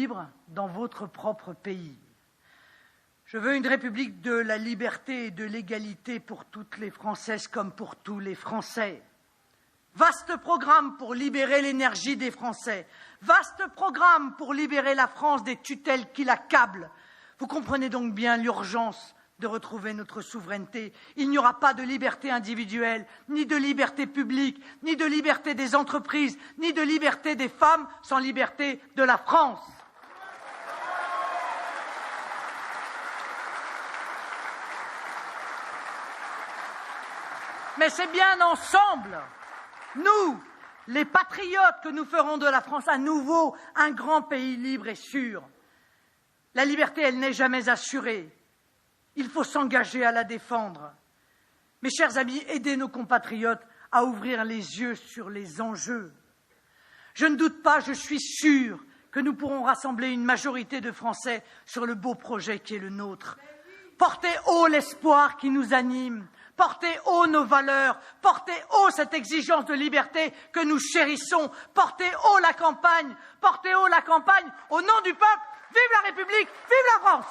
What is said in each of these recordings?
libre dans votre propre pays. Je veux une République de la liberté et de l'égalité pour toutes les Françaises comme pour tous les Français. Vaste programme pour libérer l'énergie des Français. Vaste programme pour libérer la France des tutelles qui l'accablent. Vous comprenez donc bien l'urgence de retrouver notre souveraineté. Il n'y aura pas de liberté individuelle, ni de liberté publique, ni de liberté des entreprises, ni de liberté des femmes sans liberté de la France. Mais c'est bien ensemble, nous, les patriotes, que nous ferons de la France à nouveau un grand pays libre et sûr. La liberté, elle n'est jamais assurée. Il faut s'engager à la défendre. Mes chers amis, aidez nos compatriotes à ouvrir les yeux sur les enjeux. Je ne doute pas, je suis sûr que nous pourrons rassembler une majorité de Français sur le beau projet qui est le nôtre. Portez haut l'espoir qui nous anime. Portez haut nos valeurs, portez haut cette exigence de liberté que nous chérissons, portez haut la campagne au nom du peuple. Vive la République, vive la France!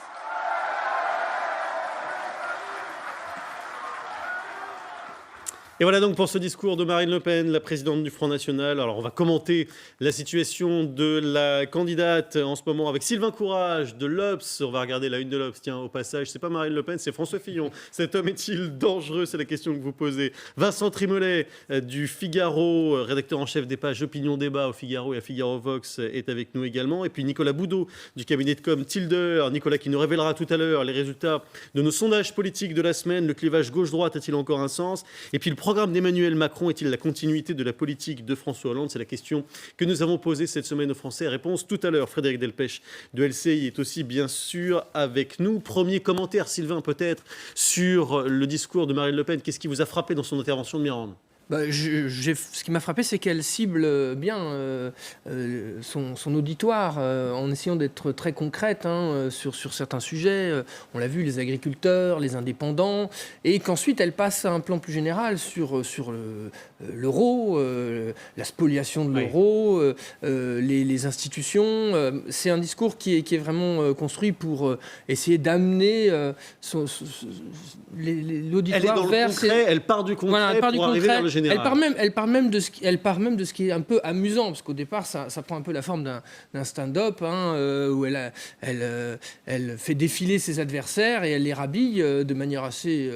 Et voilà donc pour ce discours de Marine Le Pen, la présidente du Front National. Alors on va commenter la situation de la candidate en ce moment avec Sylvain Courage de l'Obs. On va regarder la une de l'Obs. Tiens, au passage, c'est pas Marine Le Pen, c'est François Fillon. Cet homme est-il dangereux? C'est la question que vous posez. Vincent Trimolet du Figaro, rédacteur en chef des pages Opinion Débat au Figaro et à Figaro Vox, est avec nous également. Et puis Nicolas Boudot du cabinet de com Tilder. Nicolas qui nous révélera tout à l'heure les résultats de nos sondages politiques de la semaine. Le clivage gauche-droite a-t-il encore un sens? Et puis le programme d'Emmanuel Macron est-il la continuité de la politique de François Hollande? C'est la question que nous avons posée cette semaine aux Français. Réponse tout à l'heure. Frédéric Delpech de LCI est aussi bien sûr avec nous. Premier commentaire, Sylvain, peut-être, sur le discours de Marine Le Pen. Qu'est-ce qui vous a frappé dans son intervention de Mirande? Ce qui m'a frappé, c'est qu'elle cible bien son auditoire en essayant d'être très concrète sur certains sujets. On l'a vu, les agriculteurs, les indépendants, et qu'ensuite elle passe à un plan plus général sur l'euro, la spoliation de l'euro, les institutions. C'est un discours qui est vraiment construit pour essayer d'amener l'auditoire vers... Elle part du concret pour arriver vers le général. Elle part même de ce qui est un peu amusant, parce qu'au départ, ça prend un peu la forme d'un stand-up où elle fait défiler ses adversaires et elle les rhabille de manière assez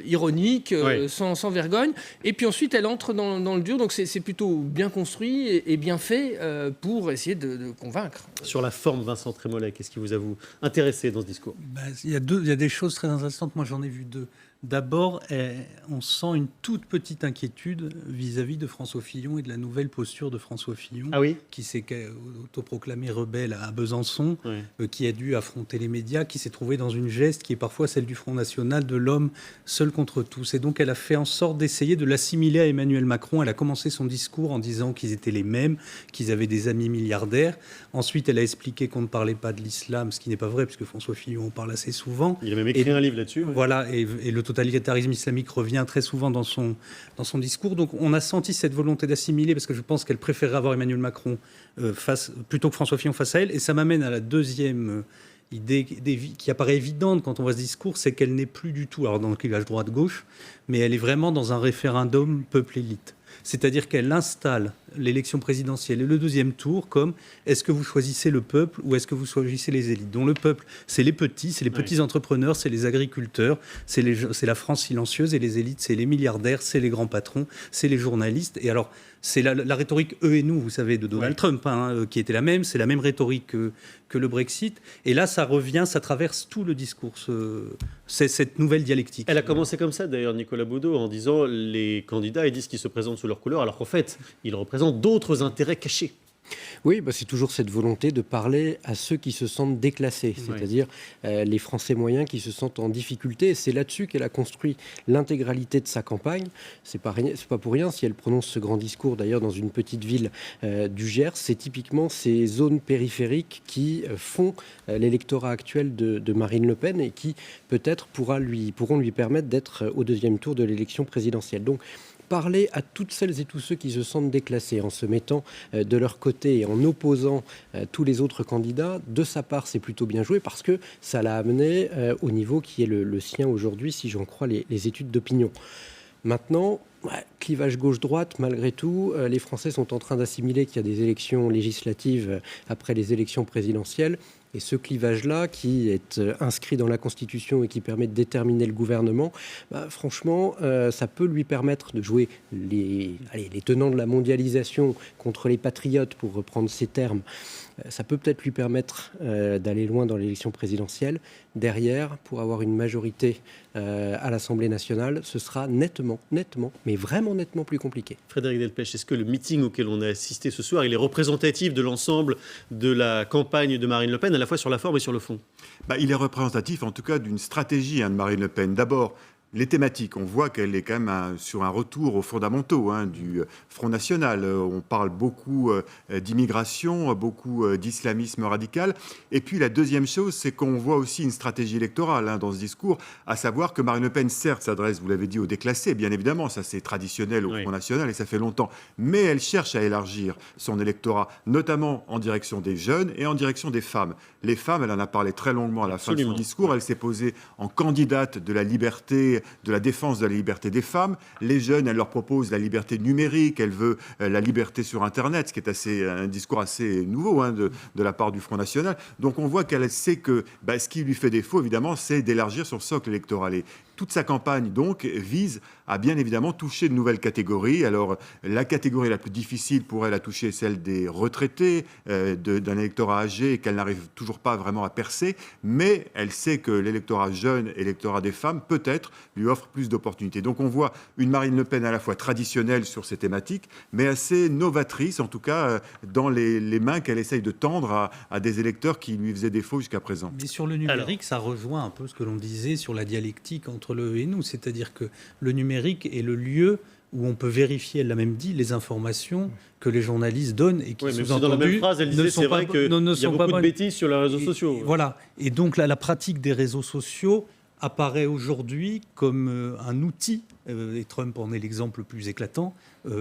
ironique, sans vergogne. Et puis ensuite, elle entre dans le dur. Donc c'est plutôt bien construit et bien fait pour essayer de convaincre. Sur la forme, Vincent Trémollet, qu'est-ce qui vous a intéressé dans ce discours? Il y a des choses très intéressantes. Moi, j'en ai vu deux. D'abord, on sent une toute petite inquiétude vis-à-vis de François Fillon et de la nouvelle posture de François Fillon, qui s'est autoproclamé rebelle à Besançon, qui a dû affronter les médias, qui s'est trouvé dans une geste qui est parfois celle du Front National, de l'homme seul contre tous. Et donc, elle a fait en sorte d'essayer de l'assimiler à Emmanuel Macron. Elle a commencé son discours en disant qu'ils étaient les mêmes, qu'ils avaient des amis milliardaires. Ensuite, elle a expliqué qu'on ne parlait pas de l'islam, ce qui n'est pas vrai, puisque François Fillon en parle assez souvent. Il a même écrit un livre là-dessus. Voilà, et le totalitarisme islamique revient très souvent dans son discours. Donc on a senti cette volonté d'assimiler, parce que je pense qu'elle préférerait avoir Emmanuel Macron plutôt que François Fillon face à elle. Et ça m'amène à la deuxième idée qui apparaît évidente quand on voit ce discours, c'est qu'elle n'est plus du tout, alors dans le clivage droite-gauche, mais elle est vraiment dans un référendum peuple-élite. C'est-à-dire qu'elle installe l'élection présidentielle et le deuxième tour comme est-ce que vous choisissez le peuple ou est-ce que vous choisissez les élites, dont le peuple, c'est les petits entrepreneurs, c'est les agriculteurs, c'est la France silencieuse, et les élites, c'est les milliardaires, c'est les grands patrons, c'est les journalistes. Et alors, c'est la rhétorique eux et nous, vous savez, de Donald Trump, qui était la même, c'est la même rhétorique que le Brexit. Et là, ça revient, ça traverse tout le discours, c'est cette nouvelle dialectique. Elle a commencé comme ça, d'ailleurs, Nicolas Boudot, en disant les candidats, ils disent qu'ils se présentent sous leur couleur, alors qu'en fait, ils représentent d'autres intérêts cachés. Oui, c'est toujours cette volonté de parler à ceux qui se sentent déclassés, c'est-à-dire les Français moyens qui se sentent en difficulté. Et c'est là-dessus qu'elle a construit l'intégralité de sa campagne. C'est pas pour rien si elle prononce ce grand discours, d'ailleurs, dans une petite ville du Gers. C'est typiquement ces zones périphériques qui font l'électorat actuel de Marine Le Pen et qui, peut-être, pourront lui permettre d'être au deuxième tour de l'élection présidentielle. Donc, parler à toutes celles et tous ceux qui se sentent déclassés en se mettant de leur côté et en opposant tous les autres candidats. De sa part, c'est plutôt bien joué parce que ça l'a amené au niveau qui est le sien aujourd'hui, si j'en crois les études d'opinion. Maintenant, clivage gauche-droite, malgré tout, les Français sont en train d'assimiler qu'il y a des élections législatives après les élections présidentielles. Et ce clivage-là, qui est inscrit dans la Constitution et qui permet de déterminer le gouvernement, franchement, ça peut lui permettre de jouer les tenants de la mondialisation contre les patriotes, pour reprendre ces termes. Ça peut peut-être lui permettre d'aller loin dans l'élection présidentielle. Derrière, pour avoir une majorité à l'Assemblée nationale, ce sera nettement, mais vraiment nettement plus compliqué. Frédéric Delpech, est-ce que le meeting auquel on a assisté ce soir, il est représentatif de l'ensemble de la campagne de Marine Le Pen, à la fois sur la forme et sur le fond? Il est représentatif en tout cas d'une stratégie de Marine Le Pen. D'abord, les thématiques, on voit qu'elle est quand même sur un retour aux fondamentaux du Front National. On parle beaucoup d'immigration, beaucoup d'islamisme radical. Et puis la deuxième chose, c'est qu'on voit aussi une stratégie électorale dans ce discours, à savoir que Marine Le Pen, certes, s'adresse, vous l'avez dit, aux déclassés, bien évidemment, ça c'est traditionnel au Front National et ça fait longtemps, mais elle cherche à élargir son électorat, notamment en direction des jeunes et en direction des femmes. Les femmes, elle en a parlé très longuement à la fin de son discours, elle s'est posée en candidate de la liberté, de la défense de la liberté des femmes. Les jeunes, elle leur propose la liberté numérique, elle veut la liberté sur Internet, ce qui est un discours assez nouveau de la part du Front National. Donc on voit qu'elle sait que ce qui lui fait défaut, évidemment, c'est d'élargir son socle électoral. Et toute sa campagne, donc, vise à bien évidemment toucher de nouvelles catégories. Alors, la catégorie la plus difficile pour elle à toucher est celle des retraités, d'un électorat âgé qu'elle n'arrive toujours pas vraiment à percer. Mais elle sait que l'électorat jeune et l'électorat des femmes, peut-être, lui offre plus d'opportunités. Donc, on voit une Marine Le Pen à la fois traditionnelle sur ces thématiques, mais assez novatrice, en tout cas, dans les mains qu'elle essaye de tendre à des électeurs qui lui faisaient défaut jusqu'à présent. Mais sur le numérique, ça rejoint un peu ce que l'on disait sur la dialectique entre le eux et nous, c'est-à-dire que le numérique est le lieu où on peut vérifier, elle l'a même dit, les informations que les journalistes donnent et qui sous-entendues dans la même phrase, elle disait c'est vrai qu'il y a beaucoup de bêtises sur les réseaux sociaux. Voilà. Et donc la pratique des réseaux sociaux apparaît aujourd'hui comme un outil, et Trump en est l'exemple le plus éclatant,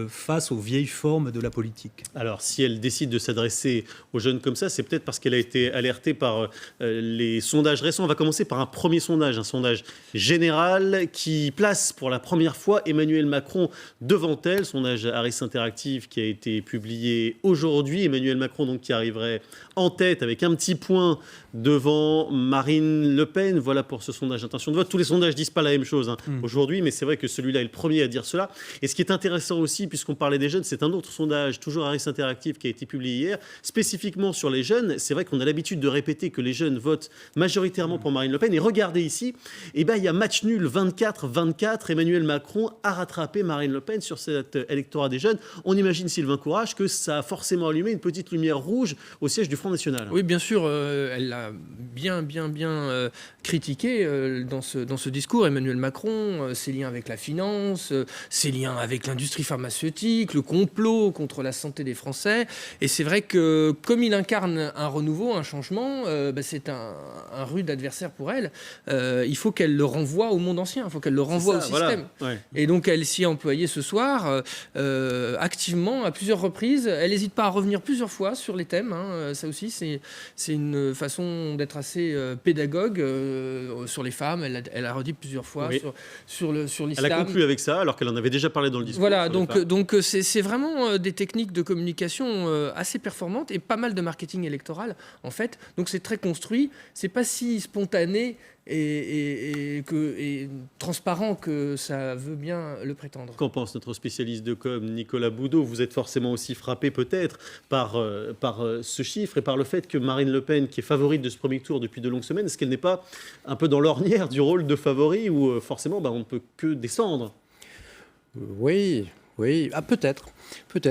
face aux vieilles formes de la politique. Alors, si elle décide de s'adresser aux jeunes comme ça, c'est peut-être parce qu'elle a été alertée par les sondages récents. On va commencer par un premier sondage, un sondage général qui place pour la première fois Emmanuel Macron devant elle. Sondage Harris Interactive qui a été publié aujourd'hui. Emmanuel Macron, donc, qui arriverait en tête avec un petit point devant Marine Le Pen. Voilà pour ce sondage d'intention de vote. Tous les sondages ne disent pas la même chose aujourd'hui, mais c'est vrai que celui-là est le premier à dire cela. Et ce qui est intéressant aussi, puisqu'on parlait des jeunes, c'est un autre sondage, toujours Harris Interactive, qui a été publié hier, spécifiquement sur les jeunes. C'est vrai qu'on a l'habitude de répéter que les jeunes votent majoritairement pour Marine Le Pen. Et regardez ici, il y a match nul 24-24. Emmanuel Macron a rattrapé Marine Le Pen sur cet électorat des jeunes. On imagine, Sylvain Courage, que ça a forcément allumé une petite lumière rouge au siège du Front National. Oui, bien sûr, elle l'a bien critiqué dans ce discours. Emmanuel Macron, ses liens avec la finance, ses liens avec l'industrie pharmaceutique, le complot contre la santé des Français. Et c'est vrai que comme il incarne un renouveau, un changement, c'est un rude adversaire pour elle. Il faut qu'elle le renvoie au monde ancien, il faut qu'elle le renvoie au système. Voilà. Ouais. Et donc elle s'y est employée ce soir activement à plusieurs reprises. Elle n'hésite pas à revenir plusieurs fois sur les thèmes. Ça aussi, c'est une façon d'être assez pédagogue sur les femmes. Elle a redit plusieurs fois sur l'islam. Elle a conclu avec ça, alors qu'elle en avait déjà parlé dans le discours. Voilà, donc c'est vraiment des techniques de communication assez performantes et pas mal de marketing électoral, en fait. Donc c'est très construit, c'est pas si spontané et transparent que ça veut bien le prétendre. Qu'en pense notre spécialiste de com, Nicolas Boudot? Vous êtes forcément aussi frappé peut-être par ce chiffre et par le fait que Marine Le Pen, qui est favorite de ce premier tour depuis de longues semaines, est-ce qu'elle n'est pas un peu dans l'ornière du rôle de favori où forcément on ne peut que descendre? Oui, Oui, peut-être,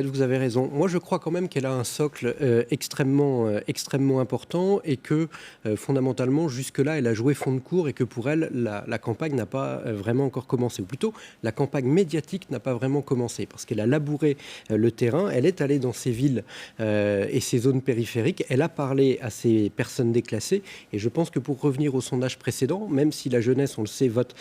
vous avez raison. Moi, je crois quand même qu'elle a un socle extrêmement important et que fondamentalement, jusque-là, elle a joué fond de cours et que pour elle, la campagne n'a pas vraiment encore commencé. Ou plutôt, la campagne médiatique n'a pas vraiment commencé parce qu'elle a labouré le terrain, elle est allée dans ces villes et ces zones périphériques, elle a parlé à ces personnes déclassées et je pense que pour revenir au sondage précédent, même si la jeunesse, on le sait, vote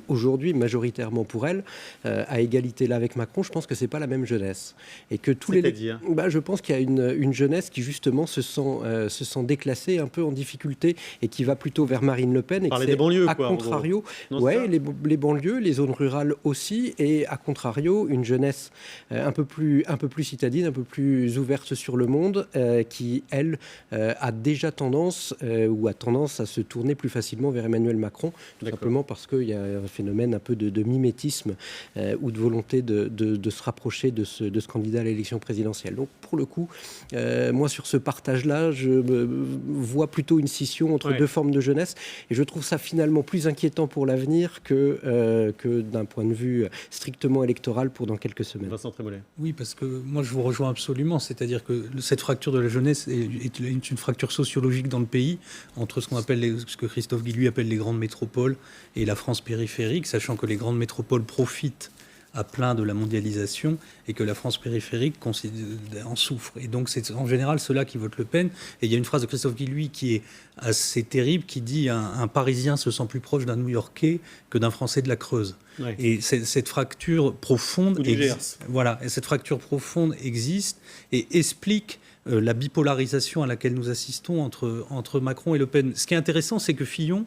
aujourd'hui majoritairement pour elle, à égalité là avec Macron, je pense que c'est pas la même jeunesse et que tous je pense qu'il y a une jeunesse qui justement se sent déclassée, un peu en difficulté et qui va plutôt vers Marine Le Pen et parler des banlieues, à contrario, les banlieues, les zones rurales aussi et à contrario une jeunesse un peu plus citadine, un peu plus ouverte sur le monde qui elle a déjà tendance ou a tendance à se tourner plus facilement vers Emmanuel Macron, tout simplement parce qu'il y a un phénomène un peu de mimétisme ou de volonté de se rapprocher de ce candidat à l'élection présidentielle. Donc pour le coup, moi sur ce partage-là, je vois plutôt une scission entre deux formes de jeunesse et je trouve ça finalement plus inquiétant pour l'avenir que d'un point de vue strictement électoral pour dans quelques semaines. Vincent Trémollet. Oui, parce que moi je vous rejoins absolument, c'est-à-dire que cette fracture de la jeunesse est une fracture sociologique dans le pays entre ce qu'on appelle ce que Christophe Guilluy appelle les grandes métropoles et la France périphérique, sachant que les grandes métropoles profitent à plein de la mondialisation et que la France périphérique en souffre. Et donc c'est en général ceux-là qui votent Le Pen. Et il y a une phrase de Christophe Guilluy qui est assez terrible, qui dit un Parisien se sent plus proche d'un New-Yorkais que d'un Français de la Creuse. Ouais. Et cette fracture profonde existe. Voilà, et cette fracture profonde existe et explique la bipolarisation à laquelle nous assistons entre Macron et Le Pen. Ce qui est intéressant, c'est que Fillon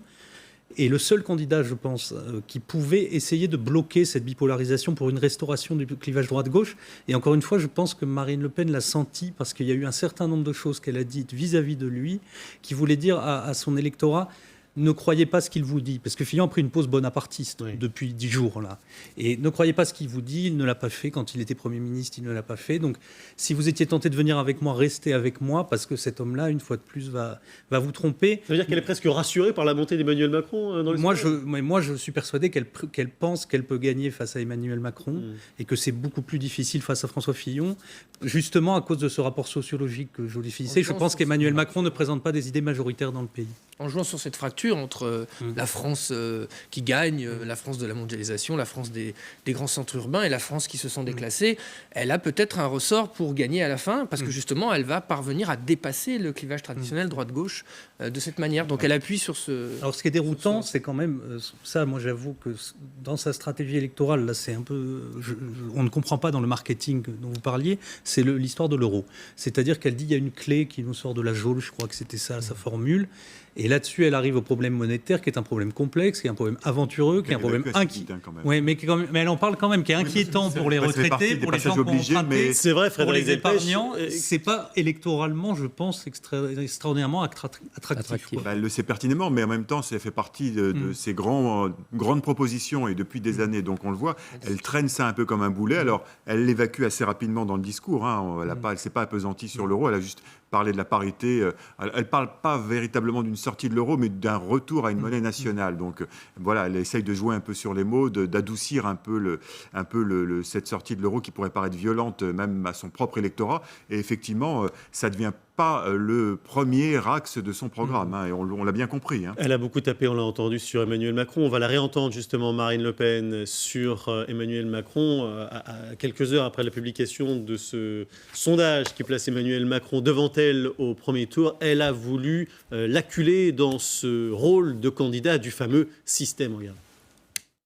est le seul candidat, je pense, qui pouvait essayer de bloquer cette bipolarisation pour une restauration du clivage droite-gauche. Et encore une fois, je pense que Marine Le Pen l'a senti parce qu'il y a eu un certain nombre de choses qu'elle a dites vis-à-vis de lui qui voulaient dire à son électorat: ne croyez pas ce qu'il vous dit, parce que Fillon a pris une pause bonapartiste depuis 10 jours là. Et ne croyez pas ce qu'il vous dit, il ne l'a pas fait quand il était Premier ministre, il ne l'a pas fait. Donc, si vous étiez tenté de venir avec moi, restez avec moi, parce que cet homme-là, une fois de plus, va vous tromper. Ça veut dire qu'elle est presque rassurée par la montée d'Emmanuel Macron dans le moi, je suis persuadé qu'elle pense qu'elle peut gagner face à Emmanuel Macron et que c'est beaucoup plus difficile face à François Fillon, justement à cause de ce rapport sociologique que je définissais. Je pense qu'Emmanuel Macron ne présente pas des idées majoritaires dans le pays. En jouant sur cette fracture entre la France qui gagne, la France de la mondialisation, la France des grands centres urbains et la France qui se sent déclassée, elle a peut-être un ressort pour gagner à la fin, parce que justement, elle va parvenir à dépasser le clivage traditionnel droite-gauche de cette manière. Donc elle appuie sur ce... Alors ce qui est déroutant, c'est quand même... ça, moi j'avoue que dans sa stratégie électorale, là c'est un peu... on ne comprend pas dans le marketing dont vous parliez, c'est l'histoire de l'euro. C'est-à-dire qu'elle dit il y a une clé qui nous sort de la geôle, je crois que c'était ça sa formule. Et là-dessus, elle arrive au problème monétaire, qui est un problème complexe, qui est un problème aventureux, qui est un problème inquiétant. Oui, mais elle en parle quand même, qui est inquiétant pour les retraités, pour les gens qui ont emprunté, c'est vrai, pour les épargnants. C'est pas électoralement, je pense, extraordinairement attractif. Elle le sait pertinemment, mais en même temps, ça fait partie de ces grandes propositions, et depuis des années, donc on le voit, elle traîne ça un peu comme un boulet. Alors, elle l'évacue assez rapidement dans le discours. Elle ne s'est pas appesantie sur l'euro, elle a juste parlé de la parité. Elle ne parle pas véritablement d'une sortie de l'euro, mais d'un retour à une monnaie nationale. Donc voilà, elle essaye de jouer un peu sur les mots, d'adoucir un peu cette sortie de l'euro qui pourrait paraître violente même à son propre électorat. Et effectivement, ça ne devient pas le premier axe de son programme, et on l'a bien compris. Elle a beaucoup tapé, on l'a entendu, sur Emmanuel Macron. On va la réentendre justement, Marine Le Pen, sur Emmanuel Macron, à quelques heures après la publication de ce sondage qui place Emmanuel Macron devant elle au premier tour. Elle a voulu l'acculer dans ce rôle de candidat du fameux système. Regarde.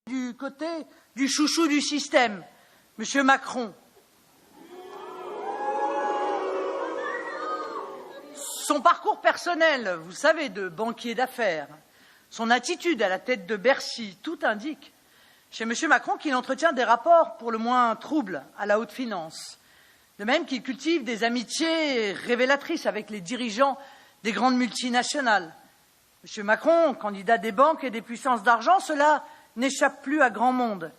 Du côté du chouchou du système, Monsieur Macron. Son parcours personnel, vous savez, de banquier d'affaires, son attitude à la tête de Bercy, tout indique chez M. Macron qu'il entretient des rapports pour le moins troubles à la haute finance. De même qu'il cultive des amitiés révélatrices avec les dirigeants des grandes multinationales. M. Macron, candidat des banques et des puissances d'argent, cela n'échappe plus à grand monde.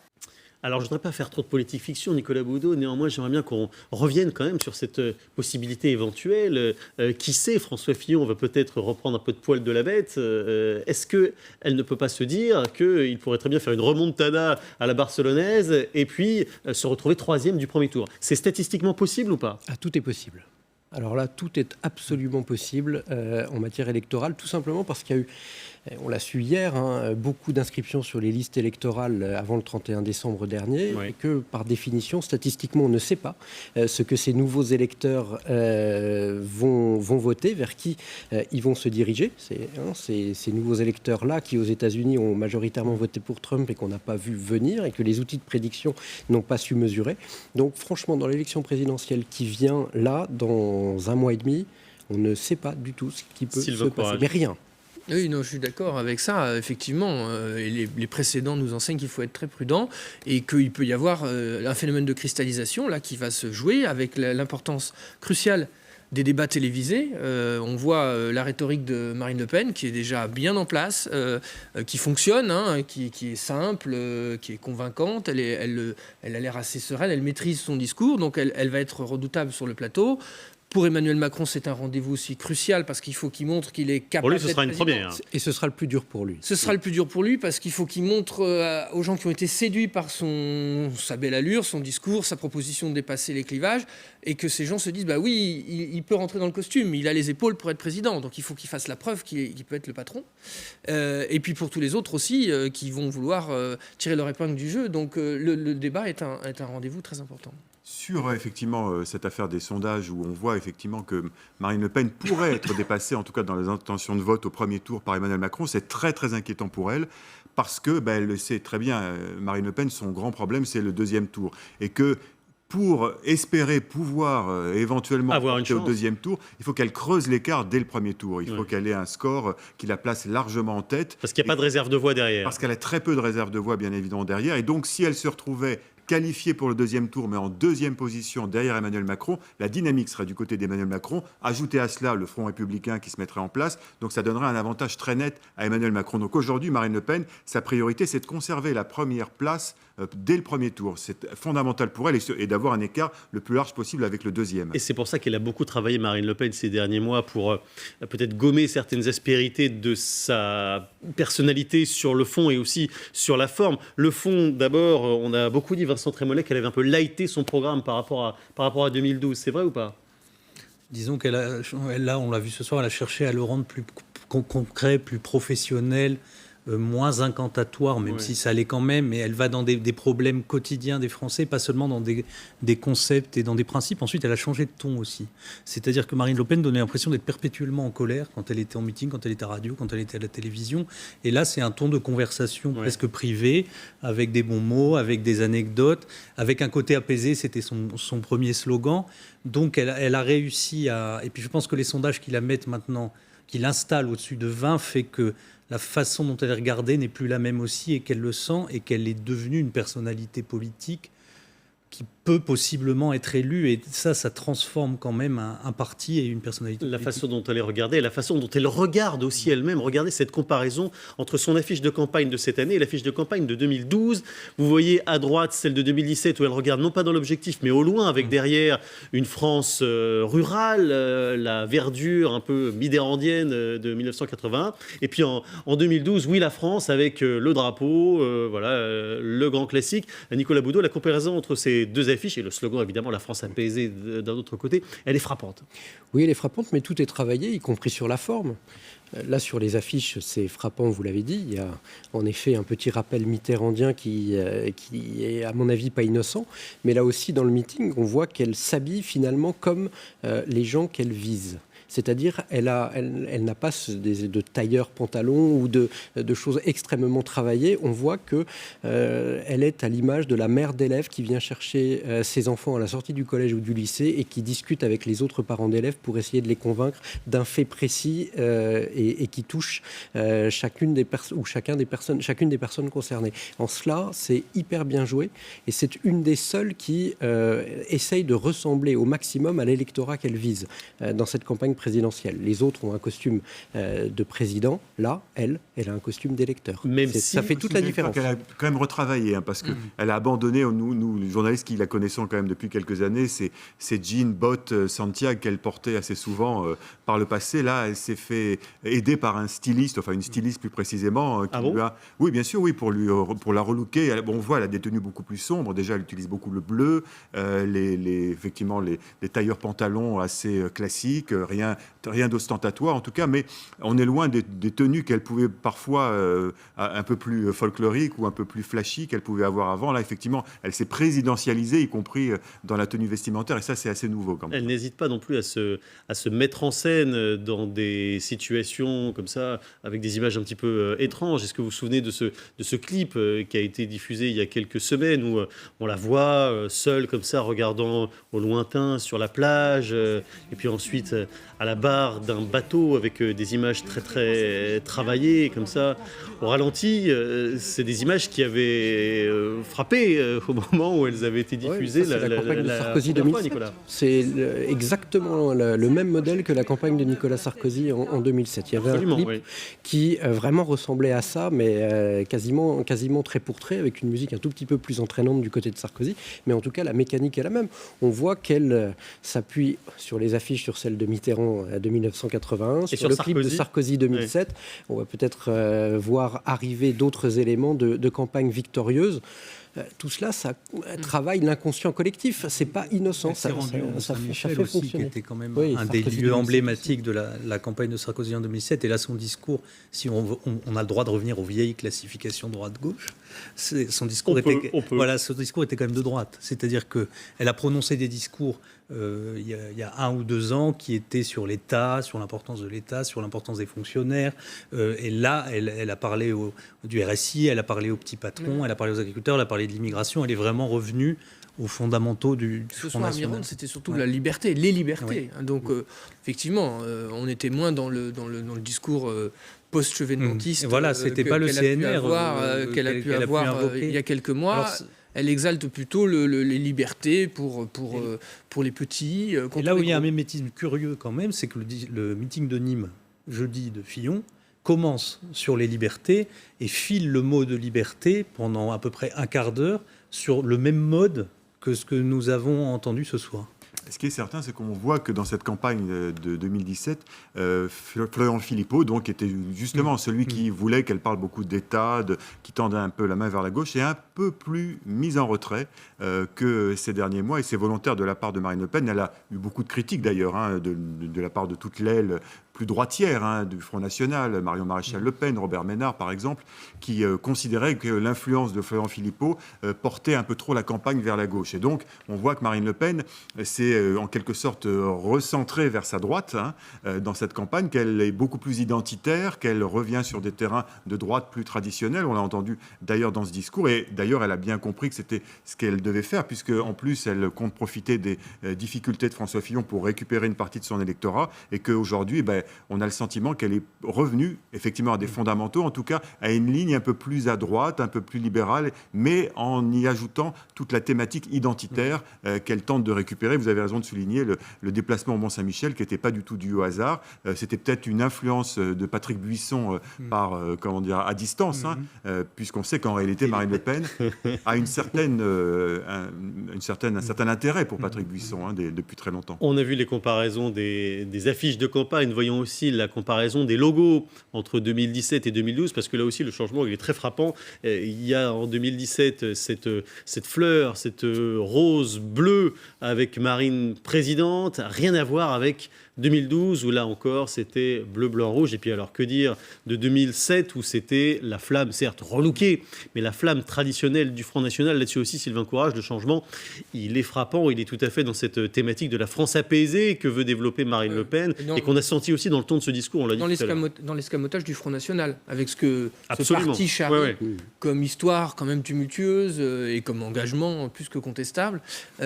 Alors, je ne voudrais pas faire trop de politique fiction, Nicolas Boudot. Néanmoins, j'aimerais bien qu'on revienne quand même sur cette possibilité éventuelle. Qui sait, François Fillon va peut-être reprendre un peu de poil de la bête. Est-ce qu'elle ne peut pas se dire qu'il pourrait très bien faire une remontada à la barcelonaise et puis se retrouver 3e du premier tour? C'est statistiquement possible ou pas? Tout est possible. Alors là, tout est absolument possible en matière électorale, tout simplement parce qu'il y a eu, on l'a su hier, beaucoup d'inscriptions sur les listes électorales avant le 31 décembre dernier, et que par définition, statistiquement, on ne sait pas ce que ces nouveaux électeurs vont voter, vers qui ils vont se diriger. Ces nouveaux électeurs-là qui, aux États-Unis, ont majoritairement voté pour Trump et qu'on n'a pas vu venir et que les outils de prédiction n'ont pas su mesurer. Donc franchement, dans l'élection présidentielle qui vient là, dans un mois et demi, on ne sait pas du tout ce qui peut se passer. Mais rien. Oui, non, je suis d'accord avec ça. Effectivement, les précédents nous enseignent qu'il faut être très prudent et qu'il peut y avoir un phénomène de cristallisation là qui va se jouer avec l'importance cruciale des débats télévisés. On voit la rhétorique de Marine Le Pen qui est déjà bien en place, qui fonctionne, qui est simple, qui est convaincante. Elle a l'air assez sereine, elle maîtrise son discours, donc elle va être redoutable sur le plateau. Pour Emmanuel Macron, c'est un rendez-vous aussi crucial parce qu'il faut qu'il montre qu'il est capable. Pour lui, ce d'être sera une président. première. Et ce sera le plus dur pour lui. Ce sera le plus dur pour lui parce qu'il faut qu'il montre aux gens qui ont été séduits par sa belle allure, son discours, sa proposition de dépasser les clivages, et que ces gens se disent, bah oui, il peut rentrer dans le costume, il a les épaules pour être président, donc il faut qu'il fasse la preuve qu'il peut être le patron. Et puis pour tous les autres aussi, qui vont vouloir tirer leur épingle du jeu. Donc le débat est un rendez-vous très important. Sur effectivement cette affaire des sondages où on voit effectivement que Marine Le Pen pourrait être dépassée, en tout cas dans les intentions de vote au premier tour par Emmanuel Macron, c'est très très inquiétant pour elle parce que elle le sait très bien, Marine Le Pen, son grand problème c'est le deuxième tour et que pour espérer pouvoir éventuellement avoir une au chance. deuxième tour, il faut qu'elle creuse l'écart dès le premier tour. Il faut qu'elle ait un score qui la place largement en tête. Parce qu'il n'y a pas de réserve de voix derrière. Parce qu'elle a très peu de réserve de voix, bien évidemment, derrière. Et donc, si elle se retrouvait qualifiée pour le deuxième tour, mais en deuxième position derrière Emmanuel Macron, la dynamique serait du côté d'Emmanuel Macron. Ajoutez à cela le Front républicain qui se mettrait en place. Donc, ça donnerait un avantage très net à Emmanuel Macron. Donc, aujourd'hui, Marine Le Pen, sa priorité, c'est de conserver la première place dès le premier tour. C'est fondamental pour elle et d'avoir un écart le plus large possible avec le deuxième. Et c'est pour ça qu'elle a beaucoup travaillé, Marine Le Pen, ces derniers mois pour peut-être gommer certaines aspérités de sa personnalité sur le fond et aussi sur la forme. Le fond, d'abord, on a beaucoup dit, Vincent Trémollet, qu'elle avait un peu lighté son programme par rapport à 2012. C'est vrai ou pas? Disons là, on l'a vu ce soir, elle a cherché à le rendre plus concret, plus professionnel, moins incantatoire, même si ça l'est quand même, mais elle va dans des problèmes quotidiens des Français, pas seulement dans des concepts et dans des principes. Ensuite, elle a changé de ton aussi. C'est-à-dire que Marine Le Pen donnait l'impression d'être perpétuellement en colère quand elle était en meeting, quand elle était à radio, quand elle était à la télévision. Et là, c'est un ton de conversation presque privé, avec des bons mots, avec des anecdotes, avec un côté apaisé. C'était son premier slogan. Donc, elle a réussi à... Et puis, je pense que les sondages qui la mettent maintenant, qui l'installent au-dessus de 20, fait que la façon dont elle est regardée n'est plus la même aussi et qu'elle le sent et qu'elle est devenue une personnalité politique qui peut possiblement être élue. Et ça transforme quand même un parti et une personnalité politique. La façon dont elle est regardée, la façon dont elle regarde aussi elle-même. Regardez cette comparaison entre son affiche de campagne de cette année et l'affiche de campagne de 2012. Vous voyez à droite celle de 2017 où elle regarde non pas dans l'objectif mais au loin avec derrière une France rurale, la verdure un peu mitterrandienne de 1981. Et puis en 2012, oui, la France avec le drapeau, le grand classique. Nicolas Boudot, la comparaison entre ces deux affiches et le slogan évidemment la France apaisée d'un autre côté, elle est frappante. Oui, elle est frappante, mais tout est travaillé, y compris sur la forme. Là, sur les affiches, c'est frappant, vous l'avez dit. Il y a en effet un petit rappel mitterrandien qui est, à mon avis, pas innocent. Mais là aussi, dans le meeting, on voit qu'elle s'habille finalement comme les gens qu'elle vise. C'est-à-dire, elle n'a pas de tailleurs pantalons ou de choses extrêmement travaillées. On voit qu'elle est à l'image de la mère d'élèves qui vient chercher ses enfants à la sortie du collège ou du lycée et qui discute avec les autres parents d'élèves pour essayer de les convaincre d'un fait précis et qui touche chacune des personnes concernées. En cela, c'est hyper bien joué et c'est une des seules qui essaye de ressembler au maximum à l'électorat qu'elle vise dans cette campagne présidentielle. présidentielle. Les autres ont un costume de président. Là, elle a un costume d'électeur. Ça fait toute la différence. Elle a quand même retravaillé, parce qu'elle a abandonné, nous, les journalistes qui la connaissons quand même depuis quelques années, ces jeans, bottes Santiago qu'elle portait assez souvent par le passé. Là, elle s'est fait aider par un styliste, enfin une styliste plus précisément. Oui, bien sûr, oui, pour la relooker. On voit, elle a des tenues beaucoup plus sombres. Déjà, elle utilise beaucoup le bleu, effectivement, les tailleurs pantalons assez classiques, rien d'ostentatoire en tout cas, mais on est loin des tenues qu'elle pouvait parfois un peu plus folkloriques ou un peu plus flashy qu'elle pouvait avoir avant. Là, effectivement, elle s'est présidentialisée, y compris dans la tenue vestimentaire, et ça, c'est assez nouveau quand même. Elle n'hésite pas non plus à se mettre en scène dans des situations comme ça, avec des images un petit peu étranges. Est-ce que vous vous souvenez de ce clip qui a été diffusé il y a quelques semaines, où on la voit seule comme ça, regardant au lointain sur la plage, et puis ensuite à la barre d'un bateau avec des images très très travaillées comme ça au ralenti. C'est des images qui avaient frappé au moment où elles avaient été diffusées. C'est la campagne de Sarkozy 2007. C'est exactement le même modèle que la campagne de Nicolas Sarkozy en 2007. Il y avait un clip qui vraiment ressemblait à ça, mais quasiment trait pour trait, avec une musique un tout petit peu plus entraînante du côté de Sarkozy, mais en tout cas la mécanique est la même. On voit qu'elle s'appuie sur les affiches, sur celle de Mitterrand de 1981, sur le clip de Sarkozy 2007. Oui. On va peut-être voir arriver d'autres éléments de campagne victorieuse. Tout cela, ça travaille l'inconscient collectif. C'est pas innocent. Ça fait aussi, fonctionner. Qui était quand même un des lieux emblématiques de la campagne de Sarkozy en 2007. Et là, son discours, si on a le droit de revenir aux vieilles classifications droite-gauche, son discours était quand même de droite. C'est-à-dire qu'elle a prononcé des discours il y a 1 ou 2 ans qui étaient sur l'État, sur l'importance de l'État, sur l'importance des fonctionnaires. Et là, elle a parlé du RSI, elle a parlé aux petits patrons, elle a parlé aux agriculteurs, elle a parlé de l'immigration. Elle est vraiment revenue aux fondamentaux du Front National. C'était surtout la liberté, les libertés. Oui. Donc, effectivement, on était moins dans le discours post-chevènementiste. Voilà, c'était pas le CNR qu'elle a pu avoir il y a quelques mois. Alors, elle exalte plutôt les libertés pour les petits. Et là où il y a un mimétisme curieux quand même, c'est que le meeting de Nîmes, jeudi, de Fillon, commence sur les libertés et file le mot de liberté pendant à peu près un quart d'heure sur le même mode que ce que nous avons entendu ce soir. Ce qui est certain, c'est qu'on voit que dans cette campagne de 2017, Florian Philippot, donc, était justement celui qui voulait qu'elle parle beaucoup d'État, qui tendait un peu la main vers la gauche, est un peu plus mise en retrait que ces derniers mois. Et c'est volontaire de la part de Marine Le Pen. Elle a eu beaucoup de critiques d'ailleurs, de la part de toute l'aile plus droitière du Front National, Marion Maréchal Le Pen, Robert Ménard par exemple, qui considéraient que l'influence de Florian Philippot portait un peu trop la campagne vers la gauche. Et donc, on voit que Marine Le Pen s'est en quelque sorte recentrée vers sa droite dans cette campagne, qu'elle est beaucoup plus identitaire, qu'elle revient sur des terrains de droite plus traditionnels. On l'a entendu d'ailleurs dans ce discours, et d'ailleurs elle a bien compris que c'était ce qu'elle devait faire, puisque en plus elle compte profiter des difficultés de François Fillon pour récupérer une partie de son électorat, et qu'aujourd'hui, on a le sentiment qu'elle est revenue effectivement à des fondamentaux, en tout cas à une ligne un peu plus à droite, un peu plus libérale, mais en y ajoutant toute la thématique identitaire qu'elle tente de récupérer. Vous avez raison de souligner le déplacement au Mont-Saint-Michel, qui n'était pas du tout dû au hasard. C'était peut-être une influence de Patrick Buisson à distance, puisqu'on sait qu'en réalité Marine Le Pen a un certain intérêt pour Patrick Buisson depuis très longtemps. On a vu les comparaisons des affiches de campagne. Voyons aussi la comparaison des logos entre 2017 et 2012, parce que là aussi le changement il est très frappant. Il y a en 2017 cette fleur, cette rose bleue avec Marine présidente, rien à voir avec 2012 où là encore c'était bleu, blanc, rouge. Et puis alors que dire de 2007 où c'était la flamme, certes relookée, mais la flamme traditionnelle du Front National. Là-dessus aussi Sylvain Courage, le changement il est frappant, il est tout à fait dans cette thématique de la France apaisée que veut développer Marine Le Pen et qu'on a senti aussi dans le ton de ce discours, on l'a dit tout à l'heure. Dans l'escamotage du Front National, avec ce parti charrie comme histoire quand même tumultueuse et comme engagement plus que contestable.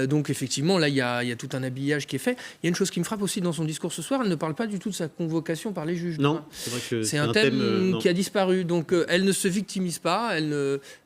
Donc effectivement là il y a tout un habillage qui est fait. Il y a une chose qui me frappe aussi dans son discours, discours ce soir, elle ne parle pas du tout de sa convocation par les juges. Non, c'est vrai que c'est un thème qui a disparu. Donc elle ne se victimise pas, elle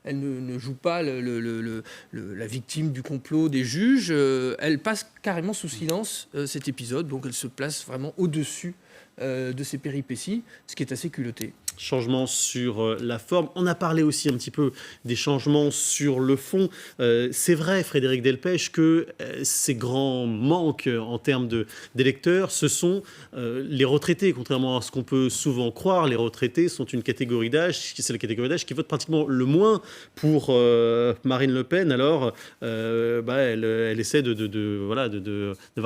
ne joue pas la victime du complot des juges. Elle passe carrément sous silence cet épisode, donc elle se place vraiment au-dessus de ces péripéties, ce qui est assez culotté. Changement sur la forme. On a parlé aussi un petit peu des changements sur le fond. C'est vrai, Frédéric Delpech, que ces grands manques en termes d'électeurs, ce sont les retraités. Contrairement à ce qu'on peut souvent croire, les retraités sont une catégorie d'âge, c'est la catégorie d'âge qui vote pratiquement le moins pour Marine Le Pen. Alors, elle essaie d'avoir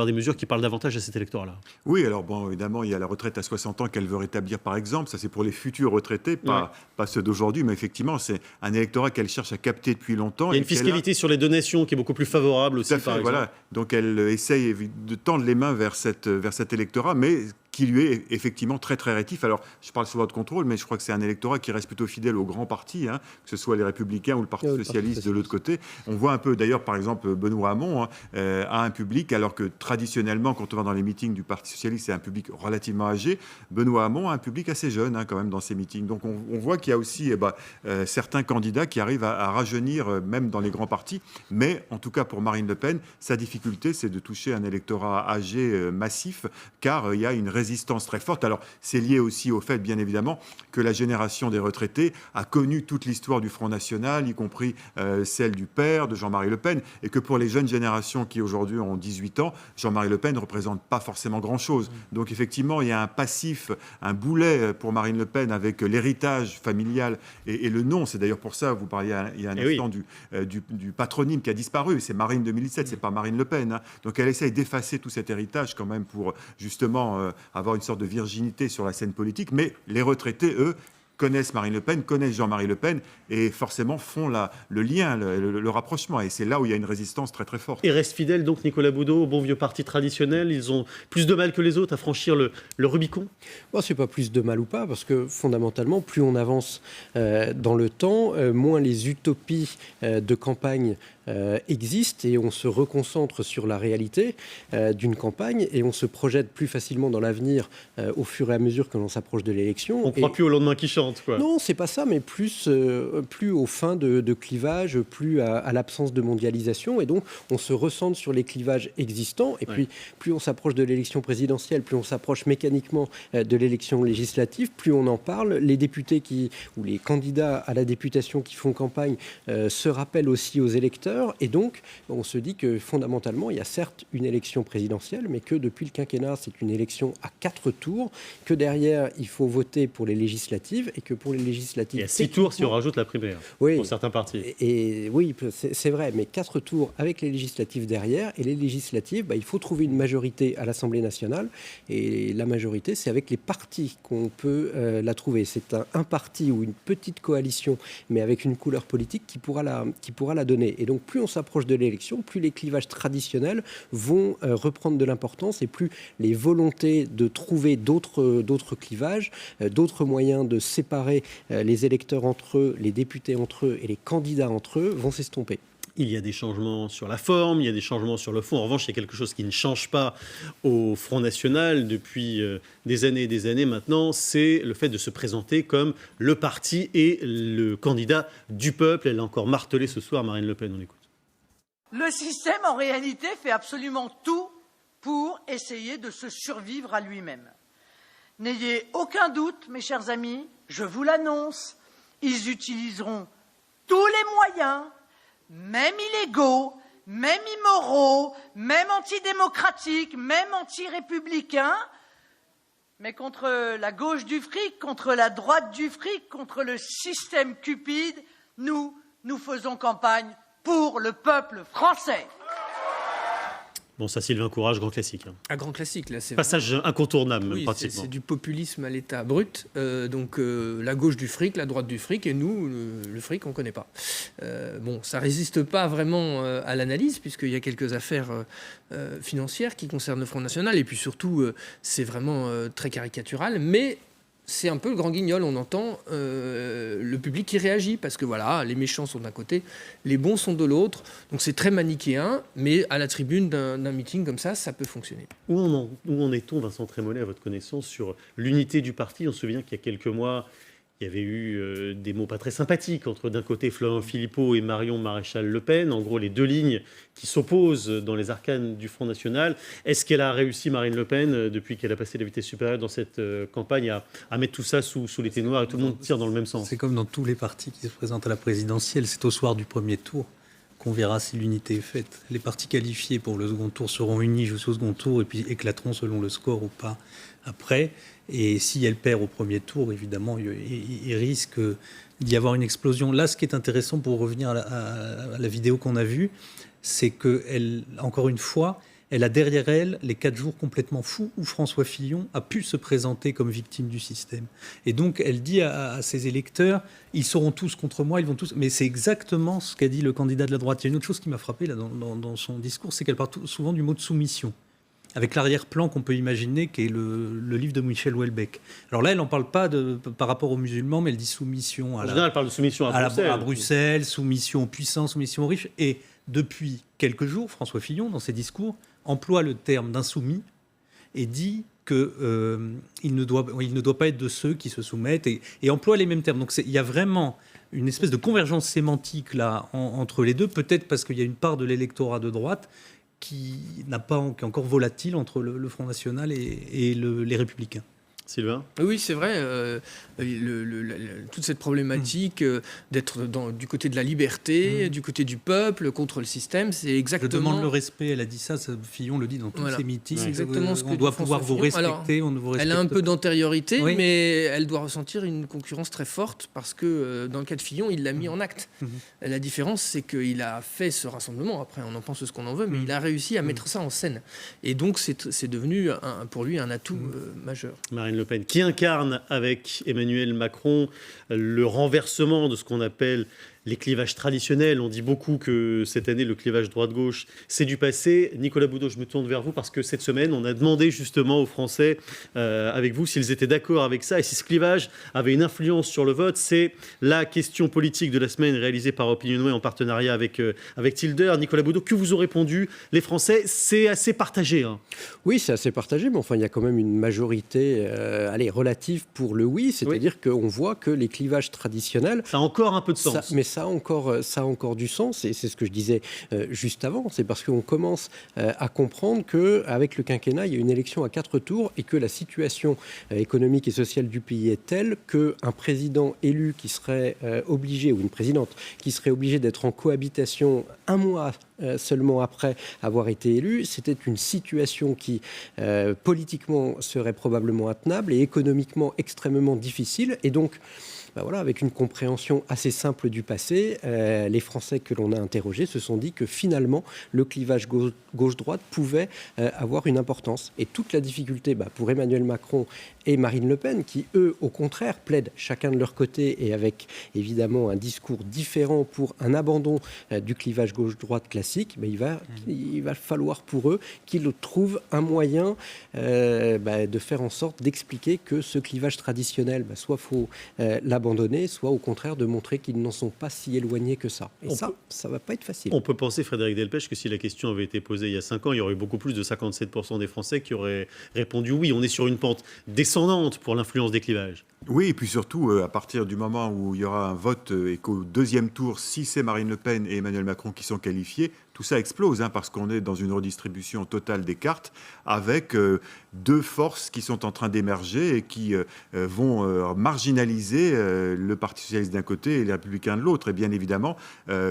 des mesures qui parlent davantage à cet électorat-là. Oui, alors bon, évidemment, il y a la retraite à 60 ans qu'elle veut rétablir, par exemple. Ça, c'est pour les futurs retraités, pas ceux d'aujourd'hui, mais effectivement, c'est un électorat qu'elle cherche à capter depuis longtemps. Il y a une fiscalité sur les donations qui est beaucoup plus favorable aussi, par exemple. Voilà. Donc elle essaye de tendre les mains vers cet électorat, mais qui lui est effectivement très très rétif. Alors, je parle sous votre contrôle, mais je crois que c'est un électorat qui reste plutôt fidèle aux grands partis, que ce soit les Républicains ou le Parti socialiste de l'autre côté. On voit un peu, d'ailleurs, par exemple, Benoît Hamon a un public, alors que traditionnellement, quand on va dans les meetings du Parti socialiste, c'est un public relativement âgé. Benoît Hamon a un public assez jeune, quand même, dans ces meetings. Donc, on voit qu'il y a aussi certains candidats qui arrivent à rajeunir, même dans les grands partis. Mais, en tout cas, pour Marine Le Pen, sa difficulté, c'est de toucher un électorat âgé massif, car il y a une résistance très forte. Alors, c'est lié aussi au fait, bien évidemment, que la génération des retraités a connu toute l'histoire du Front National, y compris celle du père de Jean-Marie Le Pen, et que pour les jeunes générations qui aujourd'hui ont 18 ans, Jean-Marie Le Pen ne représente pas forcément grand-chose. Donc, effectivement, il y a un passif, un boulet pour Marine Le Pen avec l'héritage familial et le nom. C'est d'ailleurs pour ça, vous parliez il y a un instant du patronyme qui a disparu. C'est Marine 2017, c'est pas Marine Le Pen. Donc, elle essaye d'effacer tout cet héritage quand même pour justement avoir une sorte de virginité sur la scène politique, mais les retraités, eux, connaissent Marine Le Pen, connaissent Jean-Marie Le Pen et forcément font le lien, le rapprochement. Et c'est là où il y a une résistance très très forte. Et restent fidèles donc, Nicolas Boudot, au bon vieux parti traditionnel. Ils ont plus de mal que les autres à franchir le Rubicon. Bon, c'est pas plus de mal ou pas, parce que fondamentalement, plus on avance dans le temps, moins les utopies de campagne existent et on se reconcentre sur la réalité d'une campagne et on se projette plus facilement dans l'avenir au fur et à mesure que l'on s'approche de l'élection. On ne croit plus au lendemain qui chante, quoi. Non, c'est pas ça, mais plus aux fins de clivage, plus à l'absence de mondialisation, et donc on se recentre sur les clivages existants, et puis plus on s'approche de l'élection présidentielle, plus on s'approche mécaniquement de l'élection législative, plus on en parle. Les députés ou les candidats à la députation qui font campagne se rappellent aussi aux électeurs, et donc on se dit que fondamentalement il y a certes une élection présidentielle, mais que depuis le quinquennat c'est une élection à 4 tours, que derrière il faut voter pour les législatives, et que pour les législatives... Il y a 6 tours si on rajoute la primaire, pour certains partis. Et oui, c'est vrai, mais 4 tours avec les législatives derrière, et les législatives, il faut trouver une majorité à l'Assemblée nationale, et la majorité, c'est avec les partis qu'on peut la trouver. C'est un parti ou une petite coalition, mais avec une couleur politique qui pourra la donner. Et donc, plus on s'approche de l'élection, plus les clivages traditionnels vont reprendre de l'importance, et plus les volontés de trouver d'autres clivages, d'autres moyens de séparer les électeurs entre eux, les députés entre eux et les candidats entre eux vont s'estomper. Il y a des changements sur la forme, il y a des changements sur le fond. En revanche, il y a quelque chose qui ne change pas au Front National depuis des années et des années maintenant, c'est le fait de se présenter comme le parti et le candidat du peuple. Elle l'a encore martelé ce soir, Marine Le Pen, on écoute. Le système, en réalité, fait absolument tout pour essayer de se survivre à lui-même. N'ayez aucun doute, mes chers amis, je vous l'annonce, ils utiliseront tous les moyens, même illégaux, même immoraux, même antidémocratiques, même anti-républicains, mais contre la gauche du fric, contre la droite du fric, contre le système cupide, nous faisons campagne pour le peuple français. Bon, ça, Sylvain Courage, grand classique. Un grand classique, là. C'est passage incontournable, oui, pratiquement. C'est du populisme à l'état brut. Donc, la gauche du fric, la droite du fric, et nous, le fric, on ne connaît pas. Bon, ça ne résiste pas vraiment à l'analyse, puisqu'il y a quelques affaires financières qui concernent le Front National, et puis surtout, c'est vraiment très caricatural, mais c'est un peu le grand guignol. On entend le public qui réagit parce que voilà, les méchants sont d'un côté, les bons sont de l'autre. Donc c'est très manichéen, mais à la tribune d'un meeting comme ça peut fonctionner. Où en est-on, Vincent Trémollet, à votre connaissance, sur l'unité du parti? On se souvient qu'il y a quelques mois, il y avait eu des mots pas très sympathiques entre d'un côté Florent Philippot et Marion Maréchal-Le Pen, en gros les deux lignes qui s'opposent dans les arcanes du Front National. Est-ce qu'elle a réussi, Marine Le Pen, depuis qu'elle a passé la vitesse supérieure dans cette campagne, à mettre tout ça sous l'été noir et tout le monde tire dans le même sens? C'est comme dans tous les partis qui se présentent à la présidentielle, c'est au soir du premier tour qu'on verra si l'unité est faite. Les partis qualifiés pour le second tour seront unis jusqu'au second tour et puis éclateront selon le score ou pas après. Et si elle perd au premier tour, évidemment, il risque d'y avoir une explosion. Là, ce qui est intéressant pour revenir à la vidéo qu'on a vue, c'est qu'elle, encore une fois, elle a derrière elle les 4 jours complètement fous où François Fillon a pu se présenter comme victime du système. Et donc, elle dit à ses électeurs, ils seront tous contre moi, ils vont tous... Mais c'est exactement ce qu'a dit le candidat de la droite. Il y a une autre chose qui m'a frappé là, dans son discours, c'est qu'elle parle souvent du mot de soumission, avec l'arrière-plan qu'on peut imaginer, qui est le livre de Michel Houellebecq. Alors là, elle n'en parle pas par rapport aux musulmans, mais elle dit soumission En général, elle parle de soumission à Bruxelles, soumission aux puissants, soumission aux riches. Et depuis quelques jours, François Fillon, dans ses discours, emploie le terme d'insoumis et dit qu'il ne doit pas être de ceux qui se soumettent et emploie les mêmes termes. Donc il y a vraiment une espèce de convergence sémantique là, entre les deux, peut-être parce qu'il y a une part de l'électorat de droite qui est encore volatile entre le Front National et les Républicains. Sylvain ? Oui, c'est vrai. Toute cette problématique d'être du côté de la liberté, du côté du peuple, contre le système, c'est exactement... Je demande le respect, elle a dit ça, Fillon le dit dans tous ses meetings. C'est exactement ce que on doit pouvoir vous respecter, on ne vous respecte pas. Elle a un peu d'antériorité, oui, mais elle doit ressentir une concurrence très forte parce que dans le cas de Fillon, il l'a mis en acte. La différence, c'est qu'il a fait ce rassemblement, après on en pense ce qu'on en veut, mais il a réussi à mettre ça en scène. Et donc c'est devenu pour lui un atout majeur. Marine Le Pen, qui incarne avec Emmanuel Macron le renversement de ce qu'on appelle les clivages traditionnels. On dit beaucoup que cette année, le clivage droite-gauche, c'est du passé. Nicolas Boudot, je me tourne vers vous parce que cette semaine, on a demandé justement aux Français, avec vous, s'ils étaient d'accord avec ça et si ce clivage avait une influence sur le vote. C'est la question politique de la semaine réalisée par Opinionway en partenariat avec Tilder. Nicolas Boudot, que vous ont répondu les Français? C'est assez partagé. Hein. Oui, c'est assez partagé, mais enfin, il y a quand même une majorité relative pour le oui. C'est-à-dire qu'on voit que les clivages traditionnels... Ça a encore un peu de sens. Ça a encore du sens, et c'est ce que je disais juste avant. C'est parce qu'on commence à comprendre qu'avec le quinquennat, il y a une élection à 4 tours et que la situation économique et sociale du pays est telle qu'un président élu qui serait obligé, ou une présidente qui serait obligée d'être en cohabitation un mois seulement après avoir été élu, c'était une situation qui politiquement serait probablement intenable et économiquement extrêmement difficile. Et donc, avec une compréhension assez simple du passé, les Français que l'on a interrogés se sont dit que finalement, le clivage gauche-droite pouvait avoir une importance. Et toute la difficulté pour Emmanuel Macron et Marine Le Pen, qui, eux, au contraire, plaident chacun de leur côté et avec, évidemment, un discours différent pour un abandon du clivage gauche-droite classique, il va falloir pour eux qu'ils trouvent un moyen de faire en sorte d'expliquer que ce clivage traditionnel, soit faut l'abandonner, soit au contraire de montrer qu'ils n'en sont pas si éloignés que ça. Et ça va pas être facile. On peut penser, Frédéric Delpech, que si la question avait été posée il y a 5 ans, il y aurait eu beaucoup plus de 57% des Français qui auraient répondu oui. On est sur une pente descendante pour l'influence des clivages. Oui, et puis surtout, à partir du moment où il y aura un vote et qu'au deuxième tour, si c'est Marine Le Pen et Emmanuel Macron qui sont qualifiés, tout ça explose, parce qu'on est dans une redistribution totale des cartes avec deux forces qui sont en train d'émerger et qui vont marginaliser le Parti socialiste d'un côté et les Républicains de l'autre. Et bien évidemment,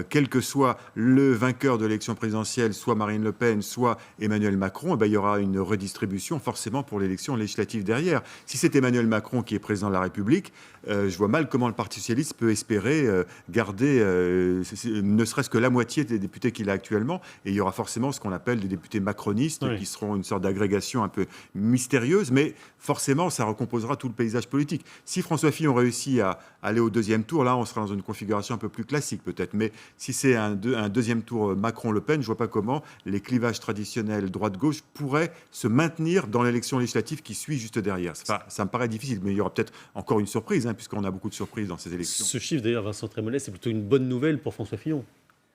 quel que soit le vainqueur de l'élection présidentielle, soit Marine Le Pen, soit Emmanuel Macron, il y aura une redistribution forcément pour l'élection législative derrière. Si c'est Emmanuel Macron qui est président de la République, je vois mal comment le Parti socialiste peut espérer garder ne serait-ce que la moitié des députés qu'il a actuellement éventuellement, et il y aura forcément ce qu'on appelle des députés macronistes qui seront une sorte d'agrégation un peu mystérieuse, mais forcément ça recomposera tout le paysage politique. Si François Fillon réussit à aller au deuxième tour, là on sera dans une configuration un peu plus classique peut-être, mais si c'est un deuxième tour Macron-Le Pen, je ne vois pas comment les clivages traditionnels droite-gauche pourraient se maintenir dans l'élection législative qui suit juste derrière. Ça me paraît difficile, mais il y aura peut-être encore une surprise, puisqu'on a beaucoup de surprises dans ces élections. Ce chiffre d'ailleurs, Vincent Trémollet, c'est plutôt une bonne nouvelle pour François Fillon.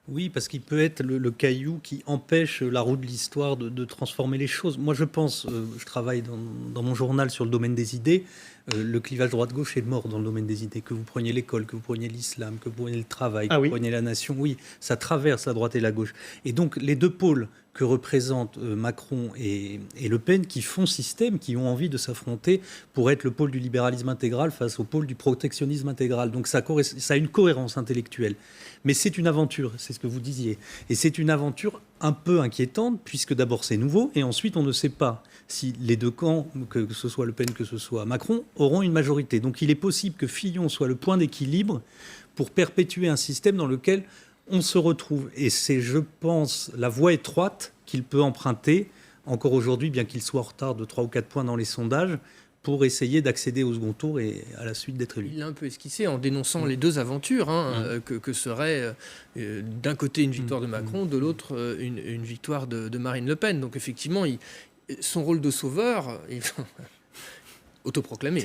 Oui, parce qu'il peut être le caillou qui empêche la roue de l'histoire de transformer les choses. Moi, je pense, je travaille dans mon journal sur le domaine des idées, le clivage droite-gauche est mort dans le domaine des idées. Que vous preniez l'école, que vous preniez l'islam, que vous preniez le travail, que vous preniez la nation, oui, ça traverse la droite et la gauche. Et donc, les deux pôles que représentent Macron et Le Pen, qui font système, qui ont envie de s'affronter pour être le pôle du libéralisme intégral face au pôle du protectionnisme intégral. Donc ça a une cohérence intellectuelle. Mais c'est une aventure, c'est ce que vous disiez. Et c'est une aventure un peu inquiétante, puisque d'abord c'est nouveau, et ensuite on ne sait pas si les deux camps, que ce soit Le Pen, que ce soit Macron, auront une majorité. Donc il est possible que Fillon soit le point d'équilibre pour perpétuer un système dans lequel on se retrouve. Et c'est, je pense, la voie étroite qu'il peut emprunter, encore aujourd'hui, bien qu'il soit en retard de 3 ou 4 points dans les sondages, pour essayer d'accéder au second tour et à la suite d'être élu. Il l'a un peu esquissé en dénonçant les deux aventures, que serait d'un côté une victoire de Macron, de l'autre une victoire de Marine Le Pen. Donc effectivement, son rôle de sauveur... autoproclamé.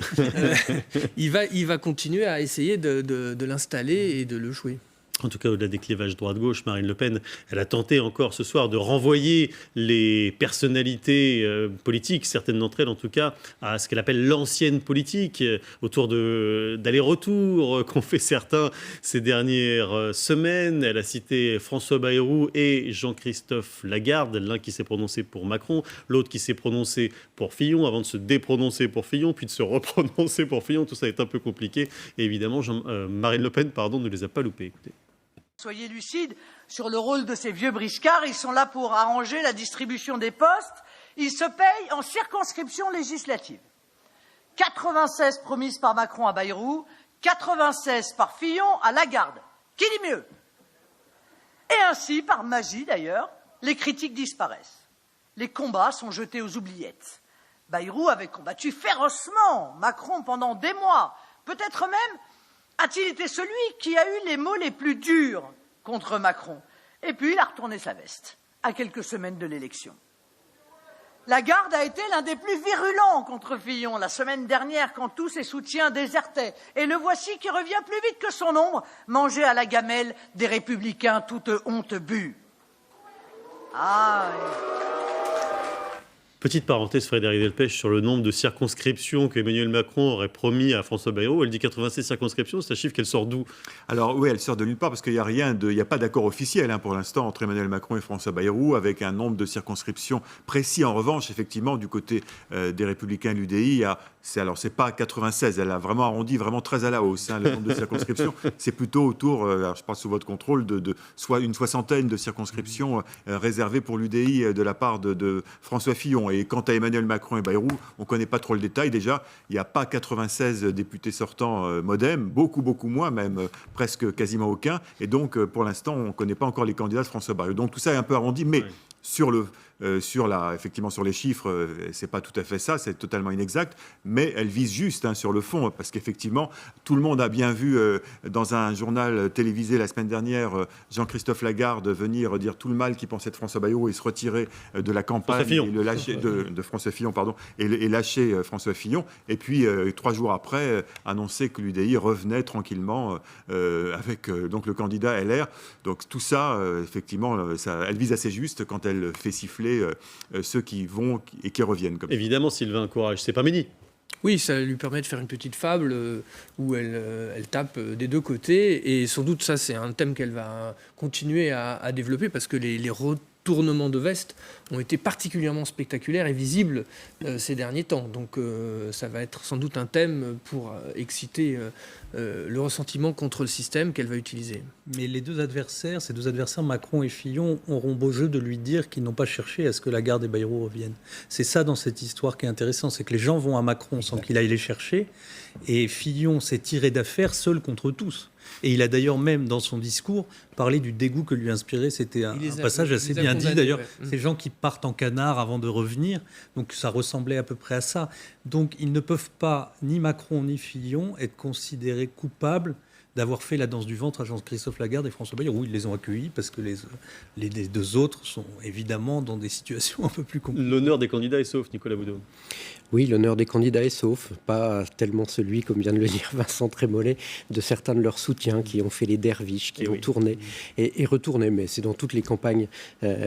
Il va continuer à essayer de l'installer et de le jouer. En tout cas, au-delà des clivages droite-gauche, Marine Le Pen, elle a tenté encore ce soir de renvoyer les personnalités politiques, certaines d'entre elles en tout cas, à ce qu'elle appelle l'ancienne politique, autour d'allers-retours qu'ont fait certains ces dernières semaines. Elle a cité François Bayrou et Jean-Christophe Lagarde, l'un qui s'est prononcé pour Macron, l'autre qui s'est prononcé pour Fillon, avant de se déprononcer pour Fillon, puis de se reprononcer pour Fillon. Tout ça est un peu compliqué. Et évidemment, Marine Le Pen ne les a pas loupés. Écoutez. Soyez lucides sur le rôle de ces vieux briscards. Ils sont là pour arranger la distribution des postes. Ils se payent en circonscription législative. 96 promises par Macron à Bayrou, 96 par Fillon à Lagarde. Qui dit mieux? Et ainsi, par magie d'ailleurs, les critiques disparaissent. Les combats sont jetés aux oubliettes. Bayrou avait combattu férocement Macron pendant des mois. Peut-être même a-t-il été celui qui a eu les mots les plus durs contre Macron? Et puis il a retourné sa veste à quelques semaines de l'élection. Lagarde a été l'un des plus virulents contre Fillon la semaine dernière quand tous ses soutiens désertaient. Et le voici qui revient plus vite que son ombre, manger à la gamelle des Républicains toute honte bue. Ah oui. Petite parenthèse, Frédéric Delpech, sur le nombre de circonscriptions qu'Emmanuel Macron aurait promis à François Bayrou. Elle dit 96 circonscriptions, c'est un chiffre qu'elle sort d'où? Alors oui, elle sort de nulle part parce qu'il n'y a il n'y a pas d'accord officiel pour l'instant entre Emmanuel Macron et François Bayrou avec un nombre de circonscriptions précis. En revanche, effectivement, du côté des Républicains et l'UDI, c'est pas 96, elle a vraiment arrondi vraiment très à la hausse. Le nombre de circonscriptions, c'est plutôt autour, alors je parle sous votre contrôle, de soit une soixantaine de circonscriptions réservées pour l'UDI de la part de François Fillon. Et quant à Emmanuel Macron et Bayrou, on ne connaît pas trop le détail. Déjà, il n'y a pas 96 députés sortants MoDem, beaucoup moins, même presque quasiment aucun. Et donc, pour l'instant, on ne connaît pas encore les candidats de François Bayrou. Donc tout ça est un peu arrondi, mais effectivement, sur les chiffres, c'est pas tout à fait ça, c'est totalement inexact, mais elle vise juste sur le fond, parce qu'effectivement, tout le monde a bien vu dans un journal télévisé la semaine dernière Jean-Christophe Lagarde venir dire tout le mal qu'il pensait de François Bayrou et se retirer de la campagne et le lâcher de François Fillon, et lâcher François Fillon, et puis 3 jours après annoncer que l'UDI revenait tranquillement avec donc le candidat LR. Donc tout ça, effectivement, elle vise assez juste quand elle fait siffler ceux qui vont et qui reviennent. Évidemment, Sylvain Courage, c'est pas Méni. Oui, ça lui permet de faire une petite fable où elle tape des deux côtés. Et sans doute, ça, c'est un thème qu'elle va continuer à développer parce que les retournements de veste ont été particulièrement spectaculaires et visibles ces derniers temps. Donc ça va être sans doute un thème pour exciter le ressentiment contre le système qu'elle va utiliser. Mais ces deux adversaires, Macron et Fillon, auront beau jeu de lui dire qu'ils n'ont pas cherché à ce que Lagarde et Bayrou reviennent. C'est ça dans cette histoire qui est intéressant, c'est que les gens vont à Macron sans qu'il aille les chercher, et Fillon s'est tiré d'affaire seul contre tous. Et il a d'ailleurs même, dans son discours, parlé du dégoût que lui inspirait. C'était un passage assez bien dit, d'ailleurs. Ces gens qui partent en canard avant de revenir, donc ça ressemblait à peu près à ça. Donc ils ne peuvent pas, ni Macron ni Fillon, être considérés coupables d'avoir fait la danse du ventre à Jean-Christophe Lagarde et François Bayrou. Oui, ils les ont accueillis parce que les deux autres sont évidemment dans des situations un peu plus compliquées. L'honneur des candidats est sauf, Nicolas Boudot. Oui, l'honneur des candidats est sauf, pas tellement celui, comme vient de le dire Vincent Trémollet, de certains de leurs soutiens qui ont fait les derviches, qui ont tourné et retourné. Mais c'est dans toutes les campagnes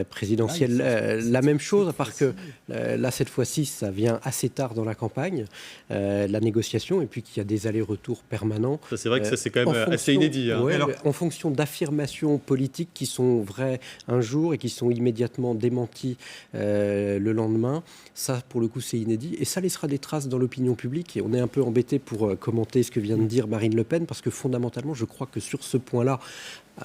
présidentielles la même chose, à part que là, cette fois-ci, ça vient assez tard dans la campagne, la négociation, et puis qu'il y a des allers-retours permanents. Ça, c'est vrai que ça, c'est quand même assez inédit. Hein. Ouais, en fonction d'affirmations politiques qui sont vraies un jour et qui sont immédiatement démenties le lendemain. Ça, pour le coup, c'est inédit. Et ça laissera des traces dans l'opinion publique. Et on est un peu embêté pour commenter ce que vient de dire Marine Le Pen, parce que fondamentalement, je crois que sur ce point-là,